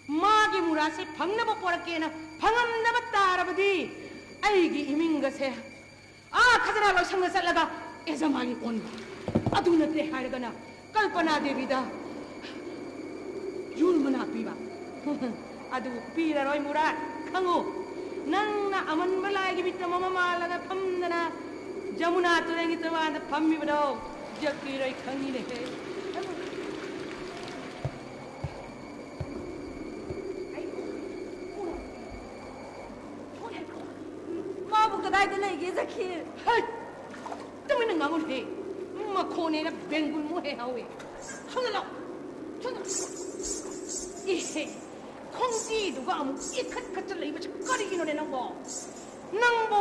magi murat se phangna ba porakena phangam na ba tarabadi ay gi iminga se khazana lo sangna salaga ezamagi on aduna te haragana kalpana devida yul mana piba adu pira roi murat khangu nang na aman balai gi bitna mama malaga phamna jamuna turengi tawana phammi bado jakki roi khangi ne he kadaida leige Zakir hai tumina ngangun he ma khone na bengul mo he hawe hangala chana ihe khongji duga amu ikhat khat lei ba kari gino ne nangbo nangbo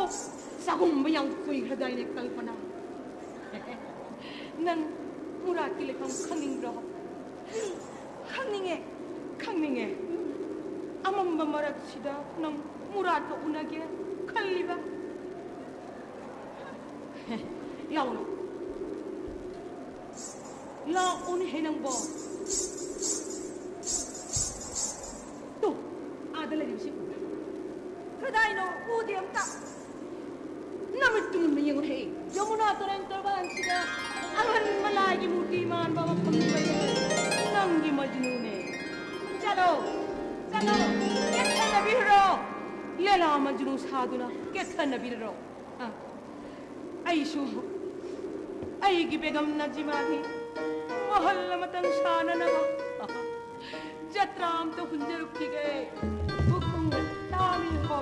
sagum bayang kui hradai ne kalpana nang muraki le khang khanging ro khangninge amam bamarat sida nang murat ko unage khalliba Launa Laun henang bo Tu ada lagi sih kadai no udiam ta namit tu miyang he Yamuna terang terban sida angan malagi mutiman bawa pembaya nanggi majnune chalo kesana bihro lela majnu saduna kesana bihro Aishu, aigi begam najimani, mahal matang sana na ba? Jatram to hunjaruk tige, bukung tami ho.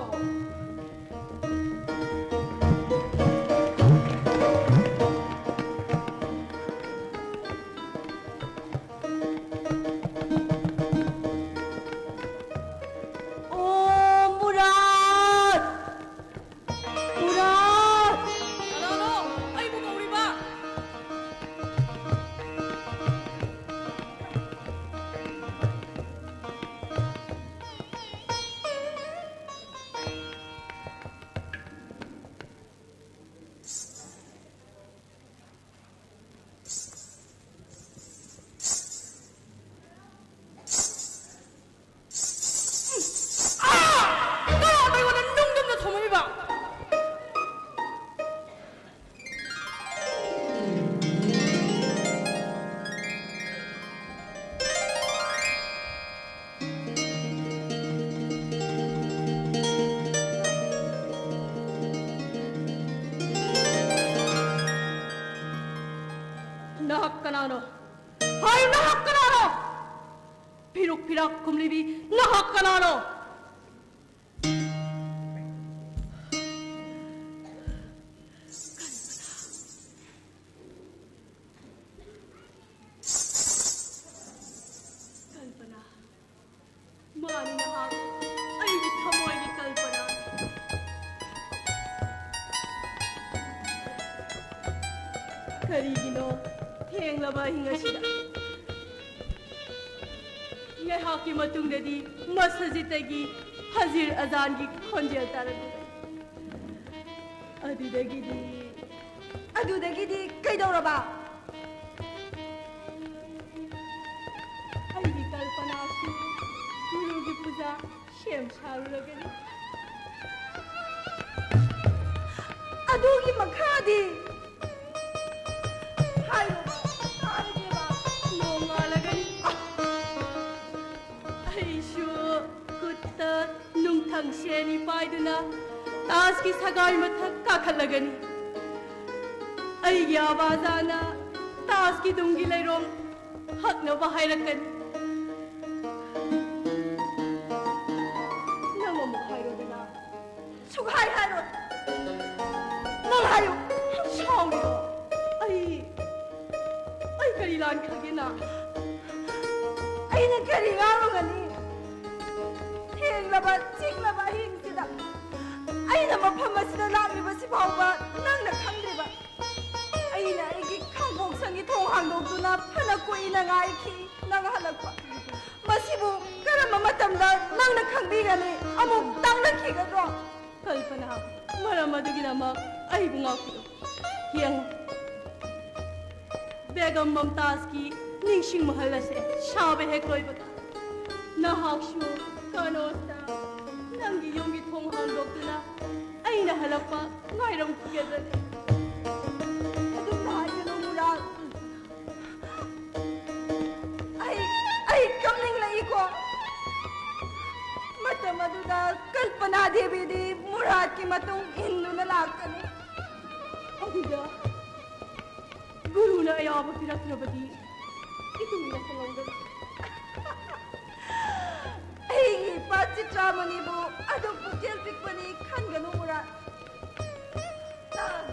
Pirak kumlibi nahak kanano. Kalpana, mani nahak ay thamoy ni kalpana. Karigino, heng laba hinga sida. Haki matung dedi masjid tagi hazir azan ki khonjel taradu adu dagi di kaidoraba ai di kalpana su guru ki puja shem charu lagani adu ki makhadi hai Sheni paiduna tas ki sagai mathak kakhalagani ai awazana tas ki dungi leirom hakna bahairakani namo bahairodana sughai hairo nang hayo shawiro ai kari lan khagena ai na kari ngarogani laba ching laba hing sida aina mafam asida lagliba sibawba nangna khangdriba aina igi khangbok sangi thong hangdokduna phana koina ngai khi nang halakpa masibu karama matamda nangna khangbigani amuk tangna khigadro कल्पना मरम अदुगिदमक अइबु ngakpido yang बेगम ममताज की निंगशिंग महल से शाबे है कोई बता नहाक्षु कनोस्ता नंगी योंगी थोंग हांदोक्तुना अइना हलक्पा ngairam together अदुम हायनो मुरा I coming लाइको मतम अदुदा कल्पना देवी दी मुराद की मतुंग इंदुना लाकने अदुदा गुरुना याब पिरक्नबदी इतुना संगंदन आई पाचित्रा मनीबो अदु पुकेल पिकपनी खनगनु मुरा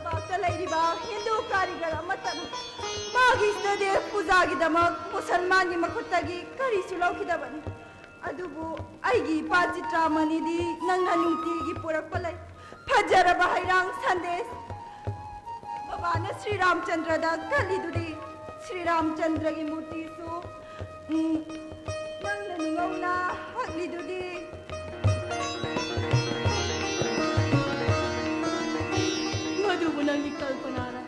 बाक्ता लैरिबा हिंदू कारीगर अमतन मागी सदे पूजागी दमक मुसलमान की मखुतगी करिसु लौखिदबनी अदुबु आइगी पाचित्रा मनीदी नंगना नुंतीगी पुरकपलै फजरबा हैरांग संदेश बाबाना श्री रामचंद्र दा कलिदुदी श्री रामचंद्र की मूर्ति सु नंगना निंगौना हगलिदुदी मधुबु नंगी कल्पनारा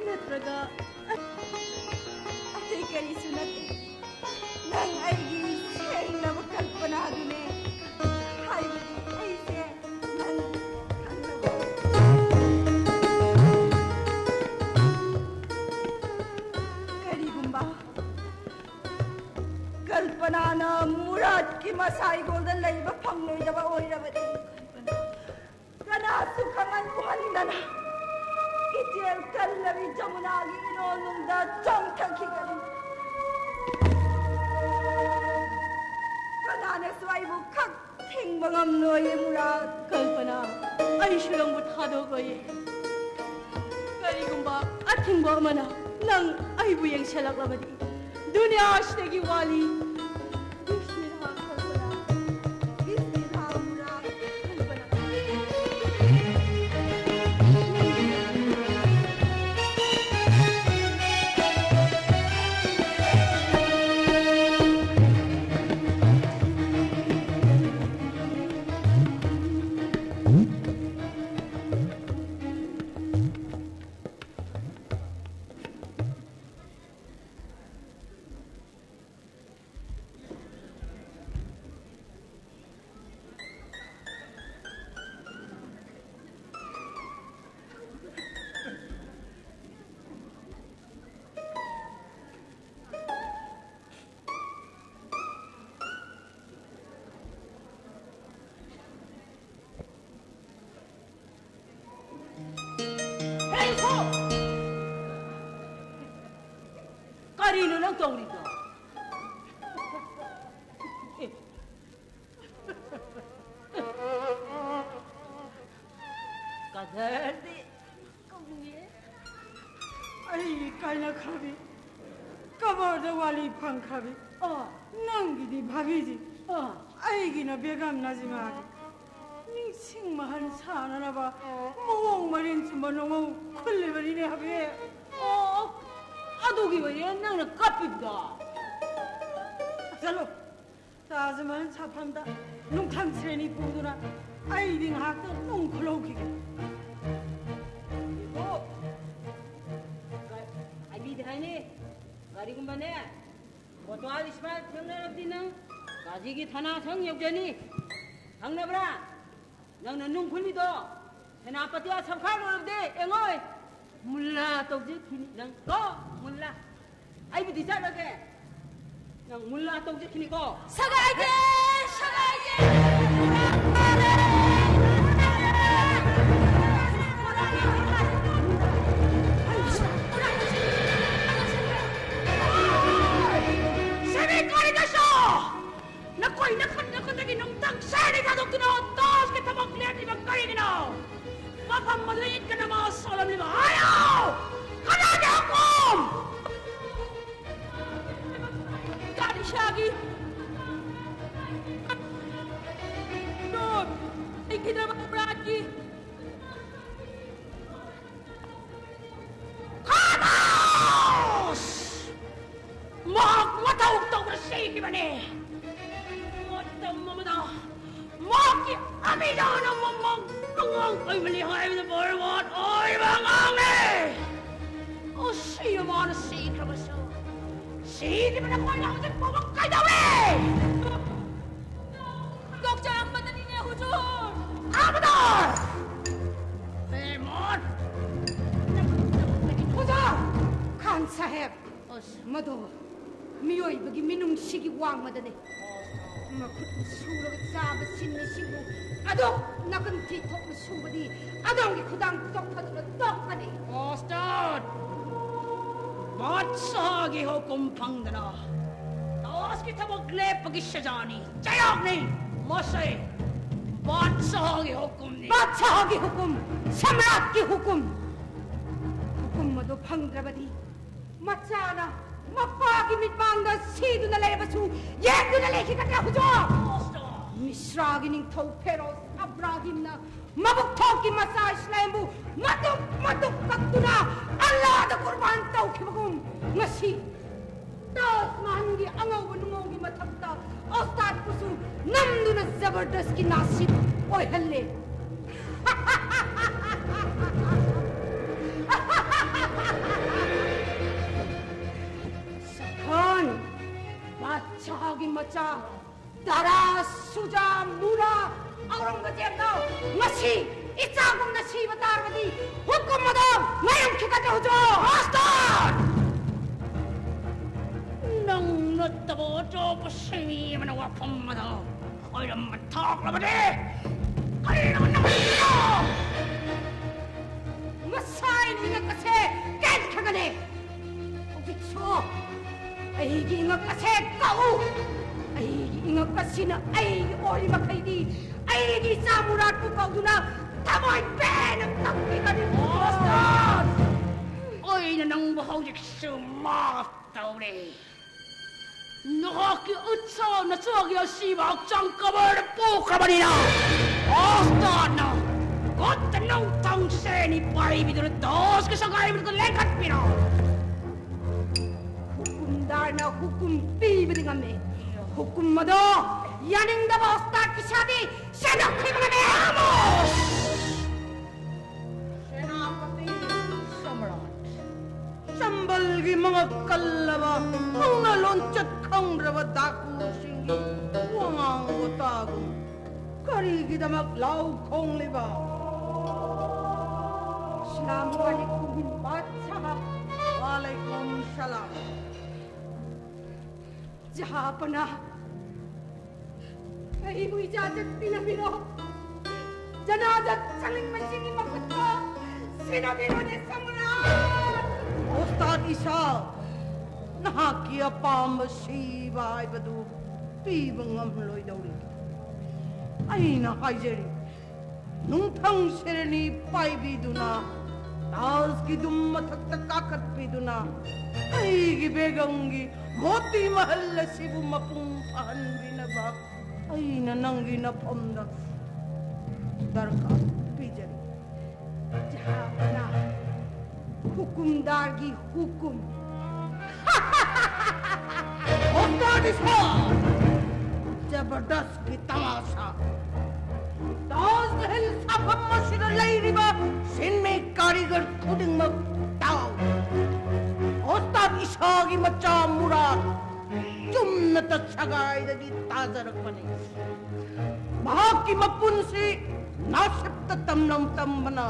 नत्रगा अते करिसु नते नंग आइगी सेंगनब कल्पना दुने हाइबदी ऐसे नंग करीगुंबा कल्पना न मुराद की मसाई गोल्डन लइबा फंगलोइदबा ओइरबदे कना सुखमन मुहनिदना इजेल कल्लवी जमुनागी इरोनुंदा चंगथखिगनी कनाने स्वाइबु खक थिंगबगम नोये मुराद कल्पना अइशुरंगबु थादोगये करिगुंबा अथिंगबा मना नंग अइबु येंगसेलक्लबदी दुनिया असिदगी वाली बिस्मिल्लाह कल्पना बिस्मिल्लाह मुराद कल्पना Karino lang tong rito. Kaderdi. आई काइना खाबी कबर द वाली फंग खाबी नंगी दी भाभी जी आईगी ना बेगम नाजिमा निंसिंग महन साननबा मोंग मरिन चुमनोंग खुल्लेबरिने हबे Adugi ba yan nang nakapid da? चलो ताजमहल छाफमदा नुंगथाम श्रेणी पुदुना आईदिंग हाकता नुंग खलौखिगे Karigumba ne, foto alis pa, siyang narapti ng kazigi thana sang yogdani. Ang nabra, nang nanungkul nito, senapati at samkar narapti, engoy, mula togji kini nang ko, mula. Ay bidisa lagi, nang mula togji kini ko. 사가게 사가게 Nakoy, nakatagin ng tangsari ka doon tinahotos kita mag-clear di magkarin gino. Mapamaliit ka na mga salam nila. Ayaw! Kanada akom! Daddy Shaggy! Lord! Ay kinabang Brady! Kanos! Mahak matawag-tawag na siya, di ba ni? Matang mamada! Mahak Kamidana mamang kangang ay malihay na borwat ay mangang O siya mo na sikra ba siya? Sige mo na ko lang din po bang kadawi! Doktor Ahmad Ali ne huzur. Amador! Demon! Huzur! Khan Sahib! Mado, miyoy bagi minung sigi wang madani. Makut surag sabat sinni sigu. Adok nakan titok masubadi. Adong ikudang tok padula tok padi. Ostad! Batsagi hukum pangdana. Tawas kita maglep pagi syajani. Jayag ni! Masay! Batsagi hukum ni. Batsah ki hukum, samrat ki hukum. Hukum mado pangdrabadi. Macana, mapagi mitmanga sidu na lebasu. Yendo na leki katra huzur! Ostad! Misragi ning tau peros abrahim na mabuktok ki masaj lembu maduk kaktuna Allah da kurban tau ki bagum ngasi tas mangi angaw nungaw ki matakta ostad pusu namdu na zabardast ki nasib oy halle sakhan bachagi macha dara suja mura Aurangzeb daw ngasi itagong nasiba targadi hukum mo daw ngayong kikata huzur Ostad! Nang natabo ito po siya manawapang mo daw. Ay naman matak na ba di? Kaya naman naman ito! Masayin nga kasi kahit kagani Ubitso ay nga kasi kau ay nga kasi na ay ori makaydi ay di samurat ko kau na tamoy pen ang tangki ka ni Ostad! Ay na nang bahawik sumataw ni. Nakakiutsaw na sagya siba ang kabar na po kabanina. Ostad na! Gota nang tangse ni Paribi doon dos kasagay mo kong lekat pino. hukum dar na hukum pibi dengan me hukum mado yaning da Ostad kisadi sedok kay mga nehamos Senapati Samrat. Sambalgi mga kalaba, ang naloncat kang rabadaku singi, wangang utagong, karigi damak law kong liba. Assalamualaikum bin Batsah Waalaikumsalam. Jahapana ay mo ijajat pinabiro janazat saling mansini makuto sinabiro ni Samrat Ustad Isa, nahakia pa masiba ay badu, pibang amloy daw rin. Ay na kay Jerry, nung tang sereni pay bido na, taos gidum matagtakakat bido na, ay gibegang gi, moti mahal na sibu mapumpahan binabak, ay nananggi na pamda. Darka, Jerry. Jahapana hukum dargi hukum Ustad Isa, जबरदस्त की तमाशा Taj Mahal साफम machine लाई रिबा सिन में कारीगर खुदिंग मग ताओ Ostad इशागी मच्चा मुराद जुम्नत सगाई दगी ताजर बने महाग की मपुन से नासिब तमनम तम बना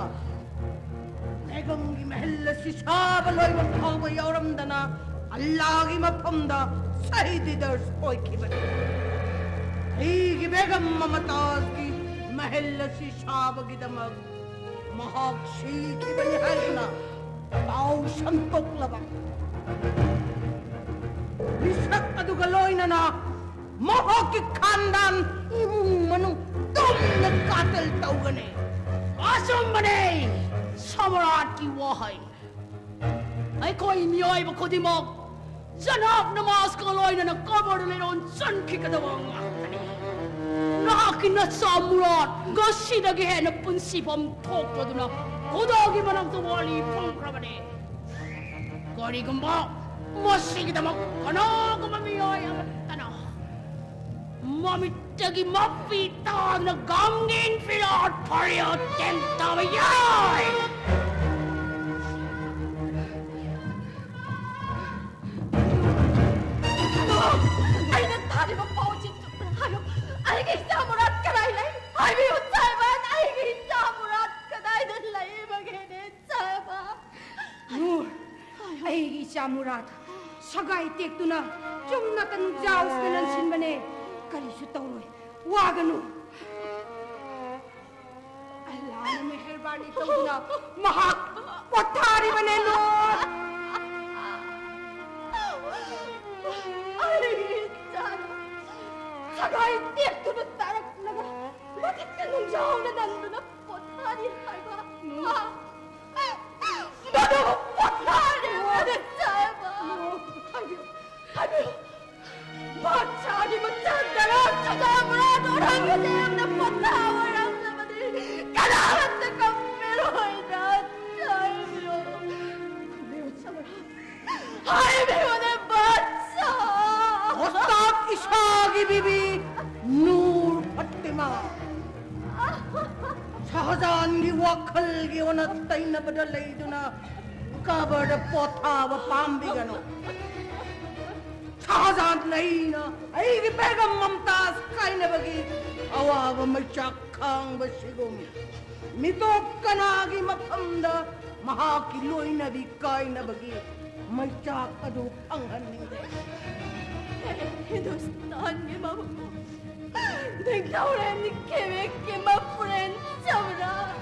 नेगंगी महल सिशाब लोई मखाव यौरम दना अल्लाह की मफमदा सही दिदर्स कोई की बने Higi begam mamataz ki mahal si shab ki damag mahak shi ki bani halna tau santok laba bisak adu galoy na mahak ki khandan imung manung tum na katal tau gane Asum bane! Samrat ki wahay. Ay ko inyoy ba ko di mo? Janap na mas kaloy na nakabar na noon san kikadawang akani. Nakakinat sa amurat, gasi na gihen na punsipam tokla doon na kudagi man ang tumali pangkrabane. Kani gamba, masig na magkana kumamiyoy ang tanah. Mamit 저기 머피타 너 강긴 필요한 버려 땜따위야 Ay, nagtari mo pa ulit. Hayo, ay kita murat ka na ilay. Ay, may utsaban. Ay, kita murat ka na ilay. Maginit sama. Nur, ay isya murat. Sagay tekto na. Jom natan jaus na ng sinmane. Kalisu tawroy. Wagano. Ala na may herbani ito na. Mahak. Patari manenor. Ay, sana. Sagay, tekto na tarak na nga. Bakit ka nung jaw na nandun na potari, ay ba? Ano, potari, manit tayo ba? Hayo, macari mo tanda sagamurado orang kadem na potawar ang namani. Kalahan na kameroy na tayo. Kameroy samara. Ay, meron na batsa. Ostap ishagi bibi. Nur Fatima. Sahajan gi wakal gi onatay na badalay do na kabar da pothawa pambigano. Sahajan naina ay gi begam mamtaz kay na bagi awawa may chakang basigum. Mitok kanagi mapamda mahakiloy na bikay na bagi may chakado panghanide. Hindustan ni mama ko. Nagtauran ni Quebec ki ma-friend samra.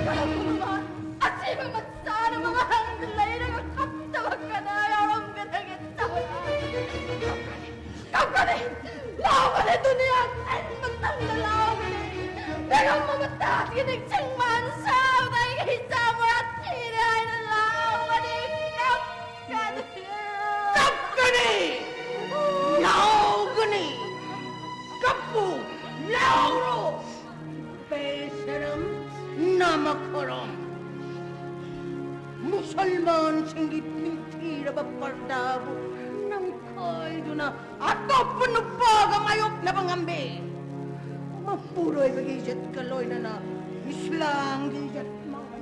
Kaya ko naman, at si mamatsara mga hanglay na kakaptawag ka na ayaw ka na gitawala. Kapkani! Lawan ito niya! Ay, magtanggalaw ka na! Pero mamatas kinigsing mansaw na ikisa mo at kinay na lawan ni Kapkani! Kapkani! Laugani! Kapu! Lauro! Beseram Namakoram! Musalman singgit ng tira bapartabo ng kaido na ato panubagang ayok na pangambi. Mapuroy bagijat kaloy na islang gijat mga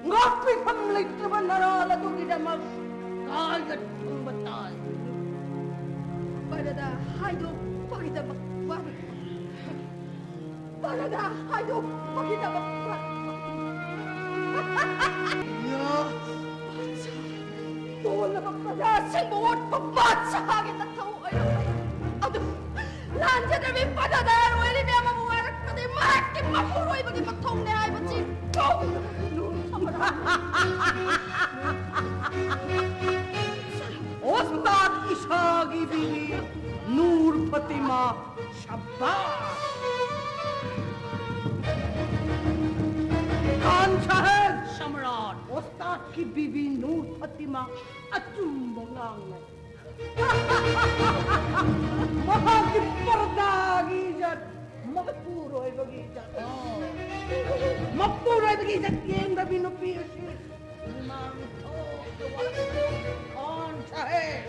ngapi pamlay traban narala to gidamag kagat ang batal. Parada hayo pagita bakwar. Parada hayo pagita bakwar. Ya, Tuwal na magpadasing buwan pabatsa hagit at tao ay nakay. Ado, lansa na may padadaro ay may mamuwarak pa di makim mapuroy bagi patong ni ay batsi. Nung samara. Ostad ishagi bini Nur Fatima Shabash. Khan Saheb Samrat Ostad ki bibi Nur Fatima acumbang. Mahagip pardagi jat mapuroy bagi jat. Mapuroy bagi jat yang gabi no piyasi. Imam to Khan Saheb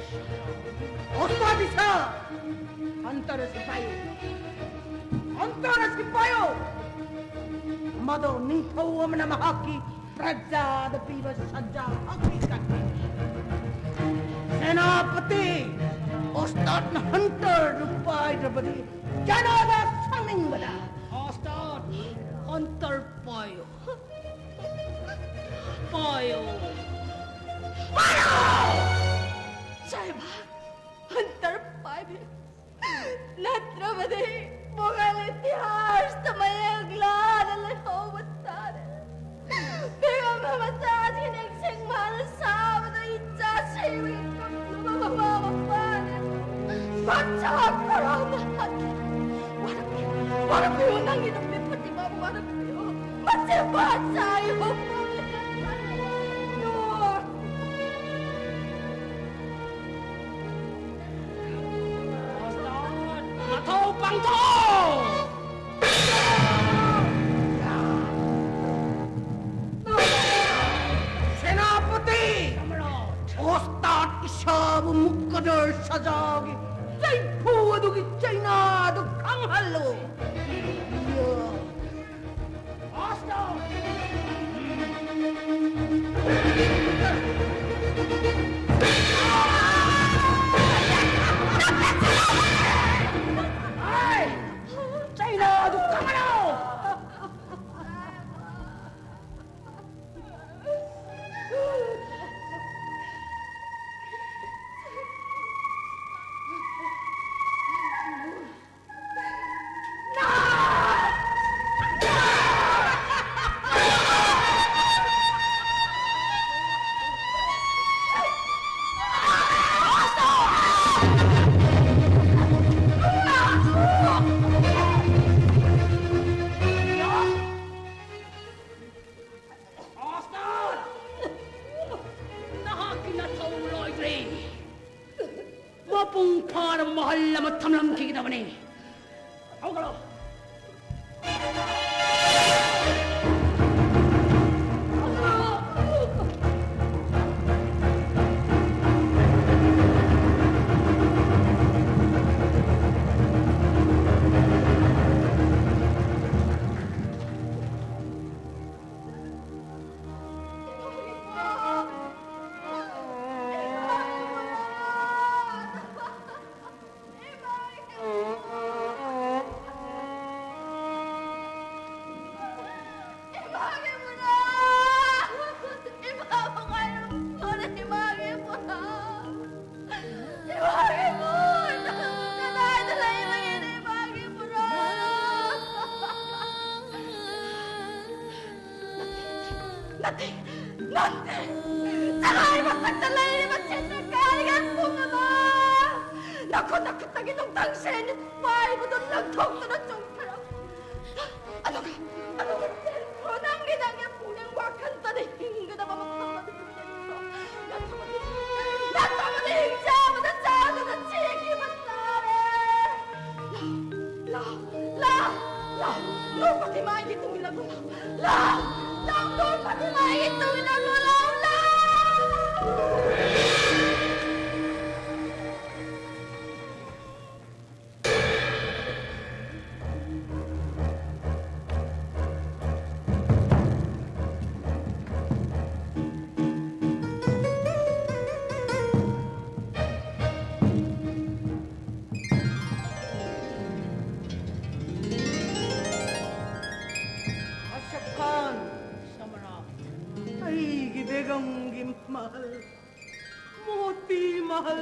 Ostad isa antara si payo. Antara si payo. Mado ningkaw na mahaki praja da piba sadya hakikat. Senapati Ostad na hunter rupay dabadi janada saning bala. Ostad Hunter Payo Payo Saiba, Hunter Pipe. Natra ba di? Mugalit ihars tamayag lana lahaw matara. Pero mamatad hinigsing malasama na itsasiwing kang lumamamapana. Matsak parang mahagi. Warap yun ang inapit pati mawarap yun. Masibat sa iyo. Lord! Ostad Mataw Pangto Senapati Samrat Ostad 사자기 짜이 부어두기 짜이 나도 강할로 아스타 아이 짜이 나도 강할로 Mapung para mahal na matamlam kikita mo ni. Ako ka lang. Naku tagi nung tangsen pai mo doon nagtok to na chongpara. Ano ka telephone ang ginagyan po niyang wakan ta na hinga na mamaktamad ito nito. Natamad hingsa mo na sado na chiki matare. La pati maigit itong ilagulaw. La pati maigit itong ilagulaw. Mahal, moti mahal,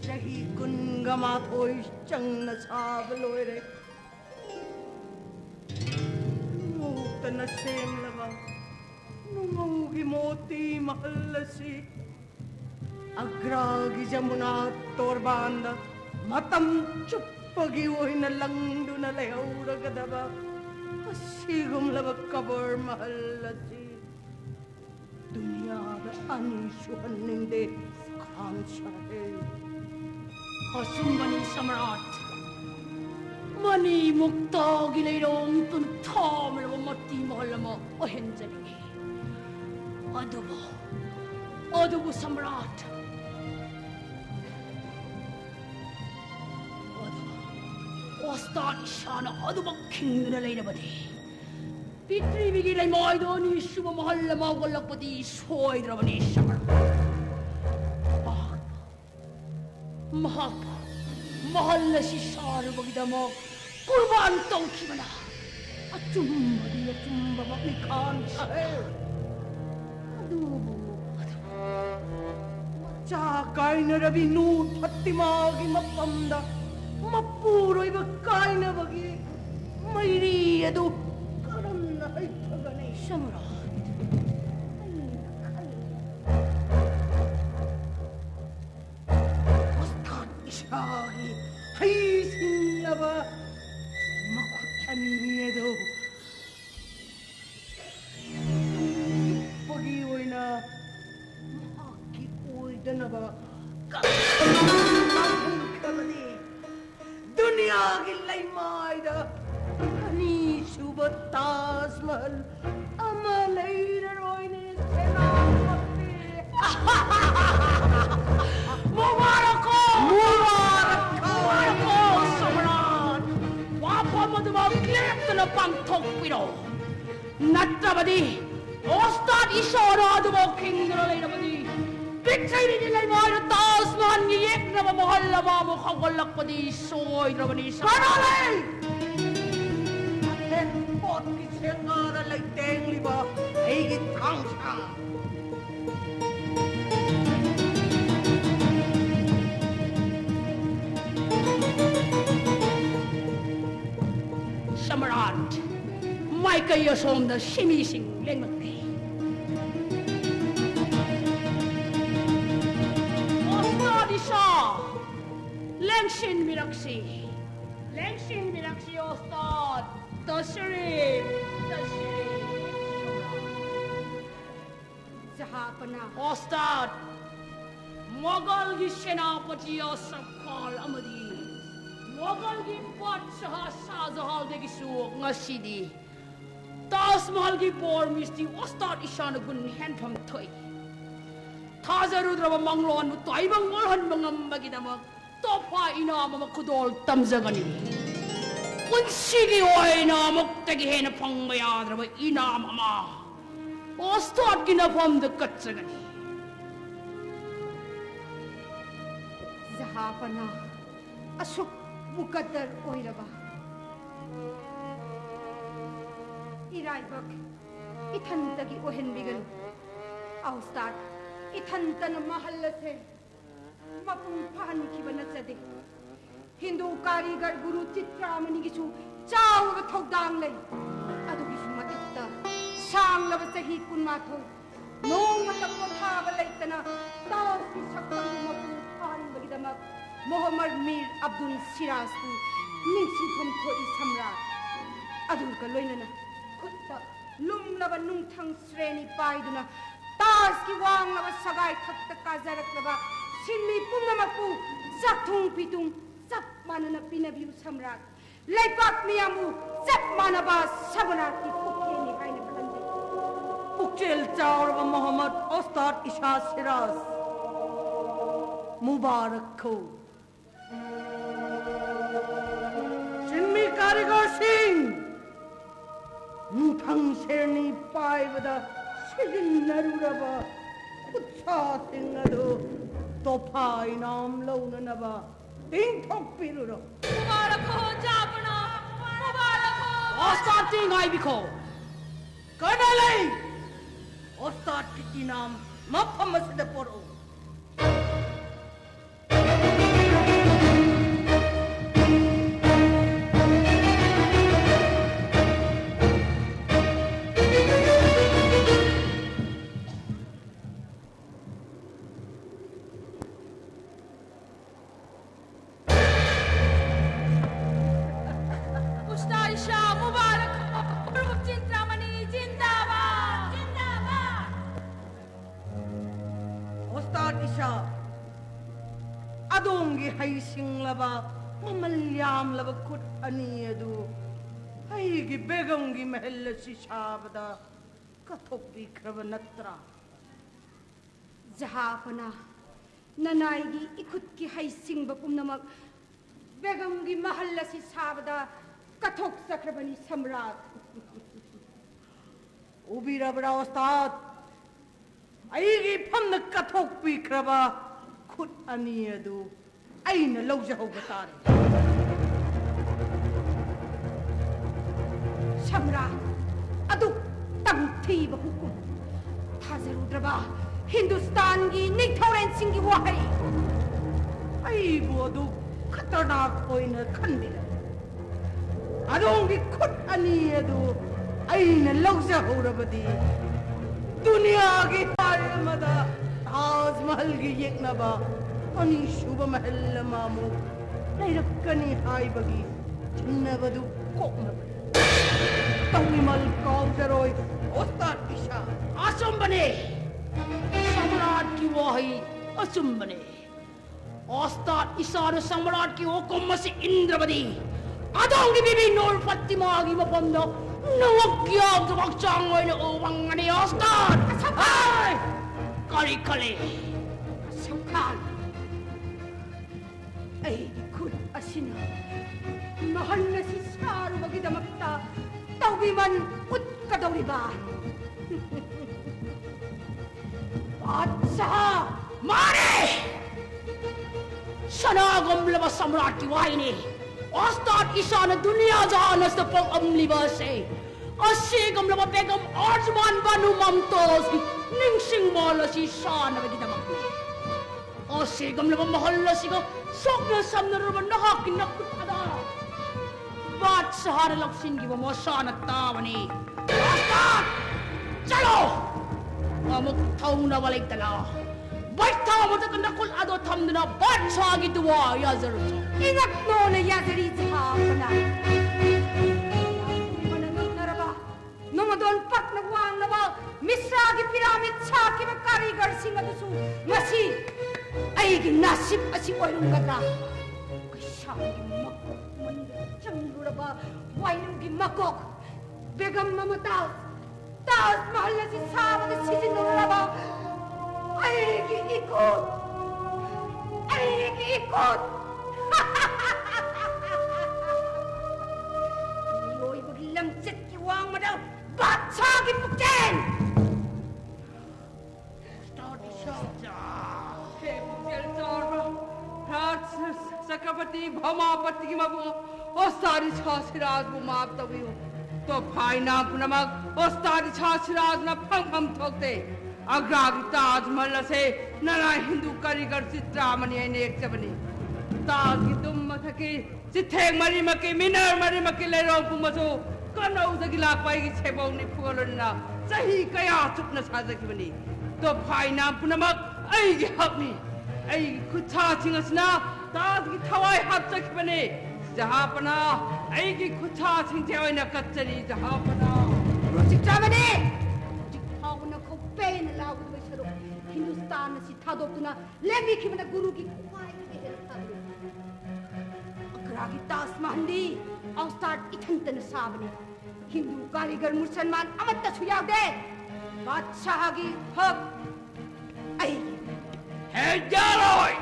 sahi kun gamat hoy chang na sabaloy re. Muta na sem lava, nungugi moti mahal lasi. Agragi jamuna torbanda, matam chuppagi hoy na lang do na lehaura kadaba. Pasigum lava kabar mahal lasi. दुनियादा अनिशुहन निंदे कांशा है Hasumbani Samrat. Mani mukta gilayrong tuntam na mati mahal mo o henjabingi. Adubo Samrat. Wastan ishana adubo king na layna badi. Pitri bigilay mo ay doon isuba mahal na mawalak pati soy drabani Samrat. Mahal na si Saro bagida mo. Kurban tong kimana. At tumba mapikan sa air. Tsakay na rabi nun pati magi mapamda. Mapuro ibagkay na bagi. Mayriya do. Karam na ay pagani. Samra. Ishagi, hay sinlaba, makutan miedo. Pag-iway na, makiuy na ba? Kamali, dunia gilay maida, ani subatas mahal, amalay na roy ni senamati. Mumara ko! ꯄꯥꯡꯊꯣꯛꯄꯤꯔꯣ ꯅꯠꯇ꯭ꯔꯕꯗꯤ ꯑꯣꯁꯇꯥꯠ ꯏꯁꯣꯔ ꯑꯗꯨꯐꯥꯎ ꯈꯤꯡꯗꯨꯅ ꯂꯩꯔꯕꯗꯤ ꯄꯤꯛꯆꯩꯗꯤ ꯂꯩꯕ ꯍꯥꯏꯅ ꯇꯥꯖ ꯃꯍꯜꯒꯤ ꯌꯦꯛꯅꯕ ꯃꯍꯜ ꯑꯃ ꯑꯃꯨꯛ ꯍꯧꯒꯠꯂꯛꯄꯗꯤ ꯁꯣꯏꯗ꯭ꯔꯕꯅꯤ ꯀꯅꯥꯂꯩ ꯑꯊꯦꯟ ꯄꯣꯠꯀꯤ ꯁꯦꯡꯉꯥꯗ ꯂꯩꯇꯦꯡꯂꯤꯕ ꯑꯩꯒꯤ ꯊꯥꯡꯁꯥꯡ ꯁꯝꯔꯥꯠ ꯃꯥꯏꯀꯩ ꯑꯁꯣꯝꯗ ꯁꯤꯃꯤꯁꯤꯡ ꯂꯦꯡꯂꯛꯂꯦ ꯑꯣꯁꯇꯥꯠ ꯏꯁꯥ ꯂꯦꯡꯁꯤꯟꯕꯤꯔꯛꯁꯤ ꯑꯣꯁꯇꯥꯠ ꯇꯁꯔꯤꯞ ꯖꯍꯥꯄꯅꯥ ꯑꯣꯁꯇꯥꯠ ꯃꯣꯒꯜꯒꯤ ꯁꯦꯅꯥꯄꯇꯤ ꯑꯁꯐꯈꯥꯟ ꯑꯃꯗꯤ ꯃꯣꯒꯜꯒꯤ ꯕꯥꯗꯁꯥꯍ ꯁꯥꯍꯖꯍꯥꯟꯗꯒꯤꯁꯨ ꯉꯁꯤꯗꯤ ꯇꯥꯖ ꯃꯍꯜꯒꯤ ꯕꯣꯔ ꯃꯤꯁꯇꯤ ꯑꯣꯁꯇꯥꯠ ꯏꯁꯥꯅ ꯒꯨꯟ ꯍꯦꯟꯐꯝ ꯊꯣꯛꯏ ꯊꯥꯖꯔꯨꯗ꯭ꯔꯕ ꯃꯪꯂꯣꯟꯕꯨ ꯇꯥꯏꯕꯪ ꯑꯣꯜꯍꯟꯕ ꯉꯝꯕꯒꯤꯗꯃꯛ ꯇꯣꯞꯄ ꯏꯅꯥꯝ ꯑꯃ ꯈꯨꯗꯣꯜ ꯇꯝꯖꯒꯅꯤ ꯄꯨꯟꯁꯤꯒꯤ ꯑꯣꯏꯅ ꯑꯃꯨꯛꯇꯒꯤ ꯍꯦꯟꯅ ꯐꯪꯕ ꯌꯥꯗ꯭ꯔꯕ ꯏꯅꯥꯝ ꯑꯃ ꯑꯣꯁꯇꯥꯠꯀꯤ ꯅꯐꯝꯗ ꯀꯠꯆꯒꯅꯤ ꯖꯍꯥꯄꯅꯥ ꯑꯁꯨꯛ ꯃꯨꯀद्दर ꯑꯣꯏꯔꯕ ꯏꯔꯥꯏꯕꯛ ꯏꯊꯟꯇꯒꯤ ꯑꯣꯏꯍꯟꯕꯤꯒꯅꯨ ꯑꯣꯁꯇꯥꯠ ꯏꯊꯟꯇꯅ ꯃꯍꯜ ꯑꯁꯦ ꯃꯄꯨꯡ ꯐꯥꯍꯟꯈꯤꯕ ꯅꯠꯆꯗꯦ ꯍꯤꯟꯗꯨ ꯀꯥꯔꯤꯒꯔ ꯒꯨꯔꯨ ꯆꯤꯇ꯭ꯔꯥꯃꯅꯤꯒꯤꯁꯨ ꯆꯥꯎꯔꯕ ꯊꯧꯗꯥꯡ ꯂꯩ ꯑꯗꯨꯒꯤꯁꯨ ꯃꯊꯛꯇ ꯁꯥꯡꯂꯕ ꯆꯍꯤ 12 ꯅꯣꯡꯃꯇ ꯄꯣꯊꯥꯕ ꯂꯩꯇꯅ ꯇꯥꯖꯀꯤ ꯁꯛꯇꯝꯕꯨ ꯃꯄꯨꯡ ꯐꯥꯍꯟꯕꯒꯤꯗꯃꯛ मोहम्मद मीर अब्दुल सिराजबू निंसिंफम थोई सम्राट अदुगा लोइनना खुत्ता लुमलबा नुंगथंग श्रेणी पाइदुना ताज की वांगलबा सगाई थक्ता काजरकलबा सिन्मी पुनमकु जाथुंग पितुंग सब मानना पिनबिउ सम्राट लेपाक मियामु सब मानबा सबना की पुकेनी हाइना खंदे पुकेल चावरबा मोहम्मद ओस्ताद इशा सिराज मुबारक हो सिन्मी कारीगर सिंह नुथंग शेरनी पाइबदा सिजिन्नरुरबा खुत्सा सिंह अदु तोफा इनाम लौननबा tingthokpiruरो मुबारक हो जापना मुबारक हो ओस्ताद तिंगाई बिखो कनलई ओस्ताद की इनाम मफम से परो अदोंगी हैसिंगलबा ममल्यामलबा खुद अनियदु हैगी बेगमगी महल सिशाबदा कथोपी ख्रब नत्रा जहापना ननाईगी इखुद की हैसिंग बपुमनमक बेगमगी महल सिशाबदा कथोक सख्रबनी सम्राट उबिरबरा उस्ताद अईगी फमन कथोपी ख्रबा खुद अनियदु अइना लौजहौबा तारे सम्राट अदु तंगथीब हुकुम थाजरुद्रबा हिंदुस्तान की निथौरेन सिंह की वहाई अईबु अदु खतरनाक ओइना खंदिरा अदोंगी खुद अनियदु अइना लौजहौरबदी दुनिया की तालमदा ताज महल की येकनबा अनि शुभ महल मामू नैरक्कनी हाइबगी चिन्नबदु कोकनबदी तंगिमल काउदरोय ओस्ताद इशा असुंबने सम्राट की वही असुंबने ओस्ताद इशार सम्राट की हुकुम से इंद्रवदी अदोंगी बीबी नूर फातिमा की मपंदो नवक्या दवक्चांग ओइने ओवंगने ओस्ताद हाय करी कले सम्खान ऐ खुद असिना महल नसी सारुबगी दमक्ता तौबीमन उत्कदौरिबा बादशाह मारे सनागमलबा सम्राट की वाहिनी अस्ताद ईशान दुनिया जहान अस्तपल अमलिबसे असीगमलबा बेगम अर्जुमान बानु ममताज की निंगसिंग मॉलसी शान बगिदमकने असीगमलबा महल्लसिगो सोक्न समनरबा नहाकी नकुtada बादशाह लक्ष्मी की मशान तावनी अस्ताद चलो अमुक थौना वालेतला बैठा मुझे नकुल अदो थमदना बादशाह की दुआ याजर ingat no na yadari jahapana manangaraba nomadon pak na wang na ba misra gi pyramid cha ki ba karigar sing adu su masi ai gi nasib asi oilum gadra kaisang gi makok man changluraba wailum gi makok begam mamatal tas mahal na si sabag sisinuraba ai gi ikot Yoy baglam set ki wang madaw batsa ki pukten Start हे पुजल चौरबा राज चक्रवर्ती भमापति की मबु ओस्तारी छासिराज बु माप तबियो तो फाइना पुनमक ओस्तारी छासिराज न फंगम ठोकते अग्रागी ताजमहल से नरा हिंदू कारीगर चित्रामणि ने एक चबनी ताज की तुम मथकी चिथे मरी मकी मिनर मरी मकी ले रो पुमसो कनौ जगिला पाई छेबौ नि फुगलना सही कया चुप न साजकी बनी तो फाइना पुनमक आई गी हकनी आई खुछा छिंगसना ताज की थवाई हाचक बने जहापना आई की खुछा छिंचे ओइना कच्चरी जहापना चित्रामणि चिठावना को पेन लाउ बसरो हिंदुस्तान से थादोतुना लेमी की मन गुरु की कुमाई की हेरता अग्रागी ताजमहली औस्ताद इथंतन साबने हिंदू कारीगर मुसलमान अमत छुयाव दे बादशाह की हक आई है जालोय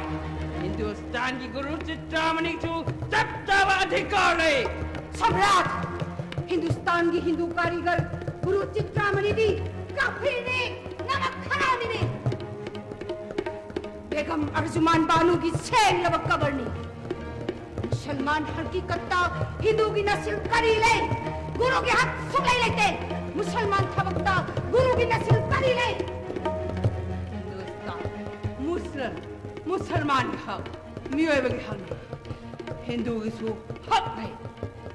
हिंदुस्तान की गुरु चित्रामणि को तब अधिकार है सम्राट हिंदुस्तान की हिंदू कारीगर गुरु चित्रामणि दी काफिर ने नमक खराबी ने बेगम अर्जुमान बानु की छेल लबक कबरनी मुसलमान हकीकत्ता हिंदू की नस्ल करी ले गुरु के हाथ सुलाई लेते मुसलमान थबकता गुरु की नस्ल करी ले मुसलमान का हक मियोय के हक हिंदू की सु हक है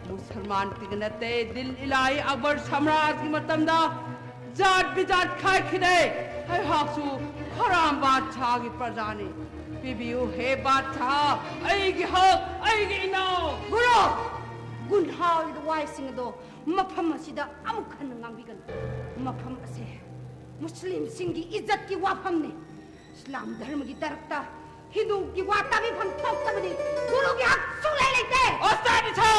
मुसलमान तिगनते दिल इलाही अकबर सम्राट की मतमदा जात बिजात खाए खिदे है हासु खराम बादशाह की प्रजाने बिबियो है बादशाह आई की हक आई की इनाम गुरु गुनहाव वाई सिंह दो मफम असिदा अमुखन ngambigan मफम असे मुस्लिम सिंह की इज्जत की वाफम ने इस्लाम धर्म की तरफता हिंदू की वाता भी हम ठोक तबनी गुरु के हक सुले लेते ओस्ताद छो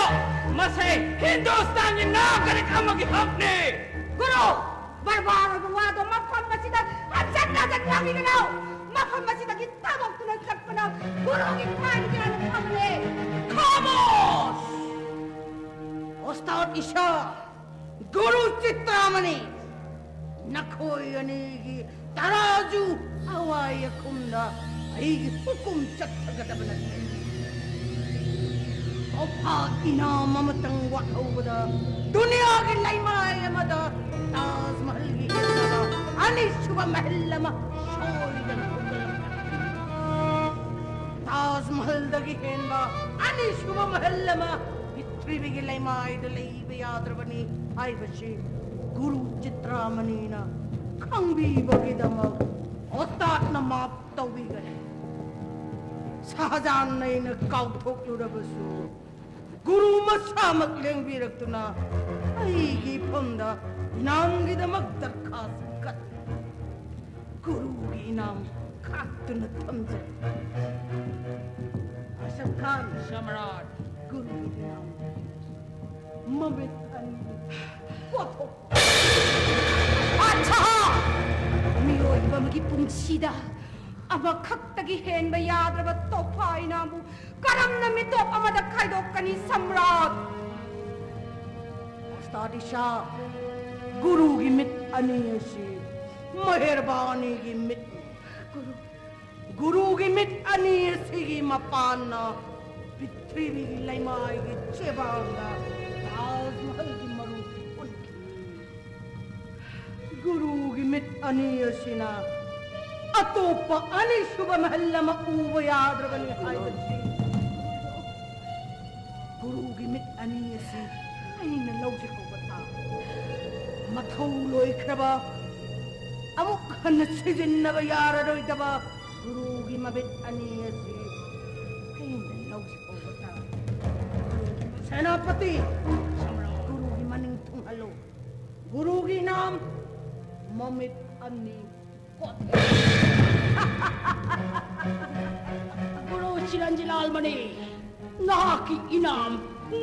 मसे हिंदुस्तान की नागरिक हम की हक ने गुरु बर्बाद बर्बाद मफम असिदा अच्छा नजर नामी बनाओ मफम असिदा की तबक तुन कल्पना गुरु की खान के हमले खामोश ओस्ताद ईशा गुरु चित्रामणि नखोयनी की तराजू हवाई कुंडा आई हुकुम चक्कगदबन ओफा इनाम ममतंग वखौबदा दुनिया के लैमाय मदा ताजमहल की हिस्सा अनि शुभ महल म शोइदन ताजमहल दगी हेनबा अनि शुभ महल म पृथ्वी की लैमाय दलै याद्रबनी आई बशी गुरु चित्रामणि ना खंबी बगिदमक ओस्ताद न माप तौबीगने शाहजहान ने न काउथोक्लुरबसु गुरु मसामक लेंबिरक्तुना अईगी फंदा इनामगिदमक दरखास्त कत गुरु की इनाम खातुन थमजे अशफ खान सम्राट गुरु की इनाम मबेतन कोथो अच्छा मियोइबा मगी पुंसीदा अमखक्तगी हेनबा याद्रबा तोफाइनामु करमना मितोप अमदा खाइदोकनी सम्राट स्टादिशा गुरु की मित अनियसी मेहरबानी की मित गुरु की मित अनियसी की मपाना पृथ्वी की लैमाई की चेबांगा ताजमहल की मरु उनकी गुरु की मित अनियसीना अतोप अनि शुभ महल्ला में उव याद रगनी हायदसी गुरु की मित अनियसी अनिन लौजे को बता मथौ लोइख्रबा अमुक हन सिजिन्नब याररोइदबा गुरु की मबित अनियसी अनिन लौजे को बता सेनापति गुरु की मनिंग थुंहलो गुरु की नाम ममित अन्नी Guru Chiranjilal Mani, Naki Inam,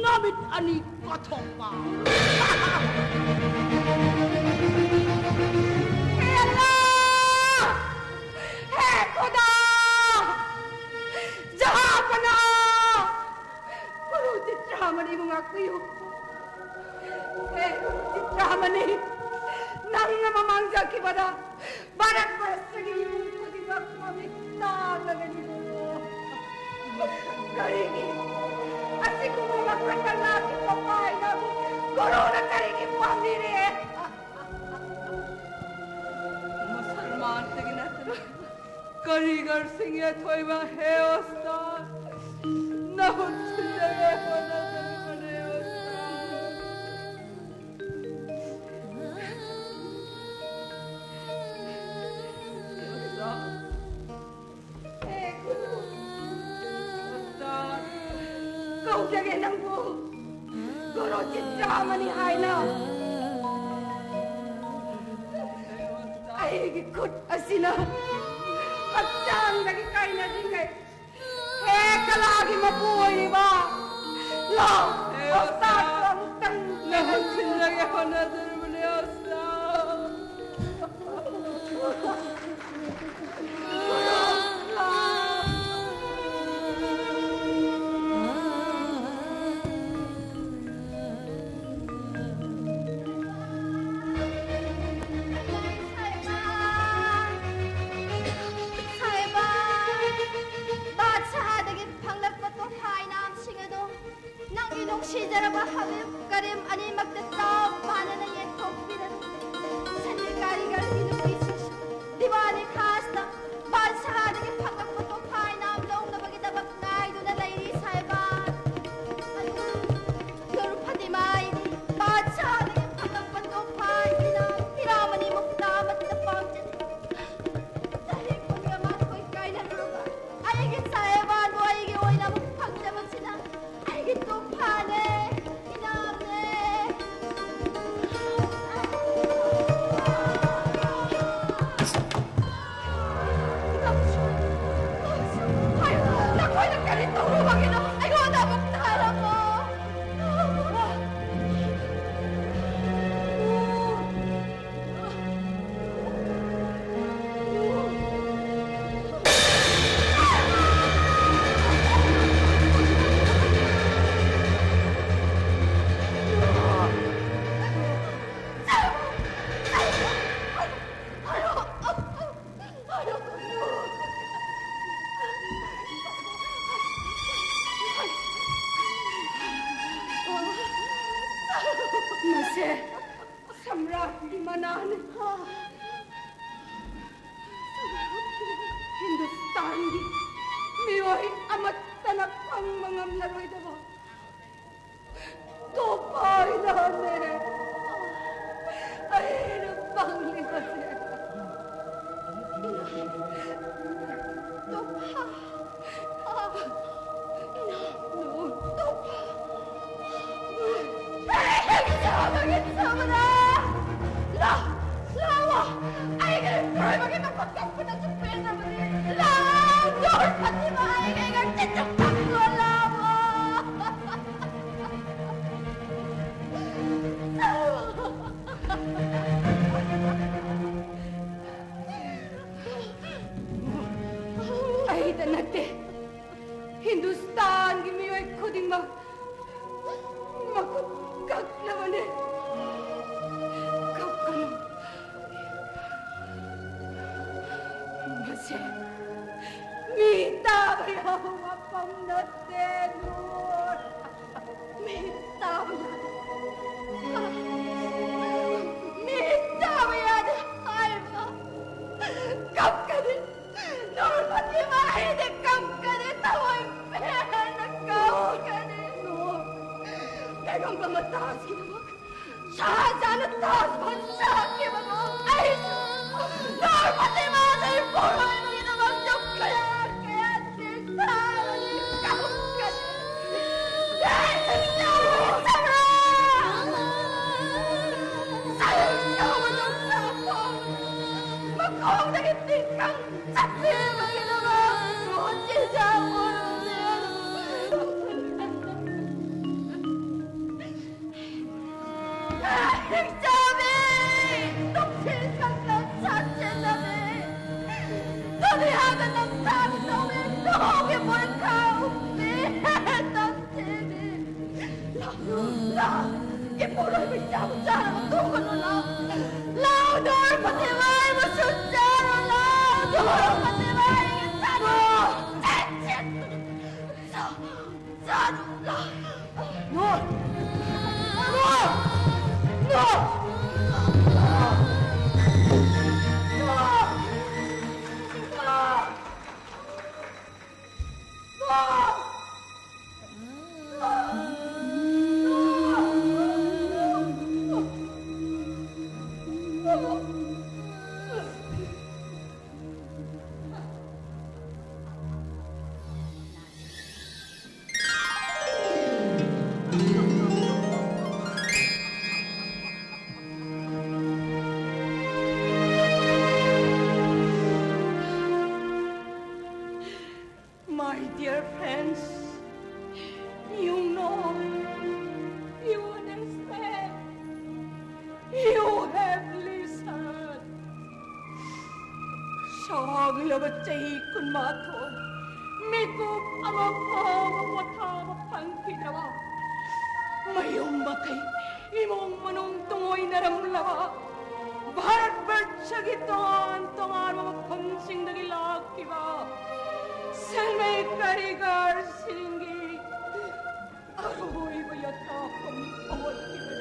Namit Ani Kathopa. Hey Allah! Hey Khuda! Jahapana! Guru Chitramani mengakuiu. Hey Chitramani, nang namamangsa kepada Barat Persegi Ibu tidak meminta lagi Guru. Karigi, asiku melakukan lagi papai namu. Guru nak karigi pandiri. मुसलमान तगिना तर करीगर सिंह थोइबा हे उस्ताद न हुच्चगे होना बने उस्ताद Hey Guru, उस्ताद kau jaga nangku. Guru Chitramani haina. Ay ikut asina. Hacang lagi kaina dingai. Hey kalagi mapuoi ba. Lo, ustad tang न हुच्चगे होना बने उस्ताद 시절과 하급 가림 아니 막듯다 바나나 예토피는 산들가리가 이누이 수수 디바니 카스타 반사하게 방각부터 파이나 롱나박이다 박나이도나 라이리 살바 결파디마이 반사하게 방각부터 파이나 디라마니 먹다 맞다 빵진 dahil kung yaman ko'y kaya na lugar ay higit sa ewan mo ay igiway na magpagdaman sila ay higit kong pane inamne ay nako'y nagkalito humagin ako ay kung dapat tara mo Masih samrat di mana Hindustan di miway amat tanak ang mga laroy daba. Topay nane. Ay, nagpangli kasi. Topa. No, topa. Sama na! Lawa! Ay, ganun pero makipagpagkak ko na sa pesa mo rin. Lawa! Diyos! Pati mo ay ganyan titsak ko, lawa! Ay, tanagte! Hindustan, gimiway ko ding magkaglaman eh. Begon pamatas kita mag. Sahaja na taas mansaki mag. Ay, Lord, pati mga tayo puro ay mga inamang yung kaya tingtalo niyo kahukas. Dahil niyo sabra! Sa'yo niyo manong tapo. Magkong nagiting kang sabi mga inamang ruti sa puro niyo. Sabi! Tuksil kang kansasin namin! Tulihagan ng sabi namin! Tuhugi mo ang kaumpi! Tansini! Ipuloy mo siya mo siya na magtukan mo lang! Laudor! Patimay mo siya mo lang! Laudor! Patimay mo siya mo! Tansin! Saan? No! No! No! My dear friends, you know, you understand, you have listened. Siyang labat sa ikon mato, mikup ang mapapatawag pang kinawa. Mayong bakay, imong manong tungoy na ramlawa. Barbert siya giton, tungar mga pansing nagilaki ba? Salmay karigar singi, aroy bayata kami awal kita.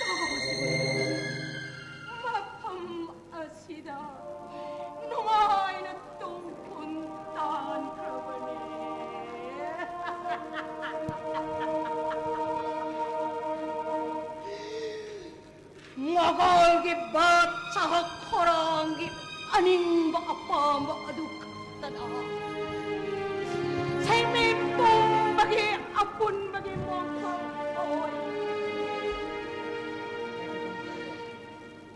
Tapos mapam asida, numay na tungpuntan kabani. Ngakal gibat sa hakorang gi aning ba apa maaduk. Say me pong bagi apun bagi mongko oy.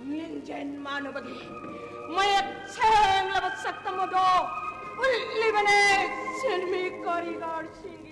Nginjen mano bagi mayat seng labat sakta modo. Uli bane sen me karigar singi.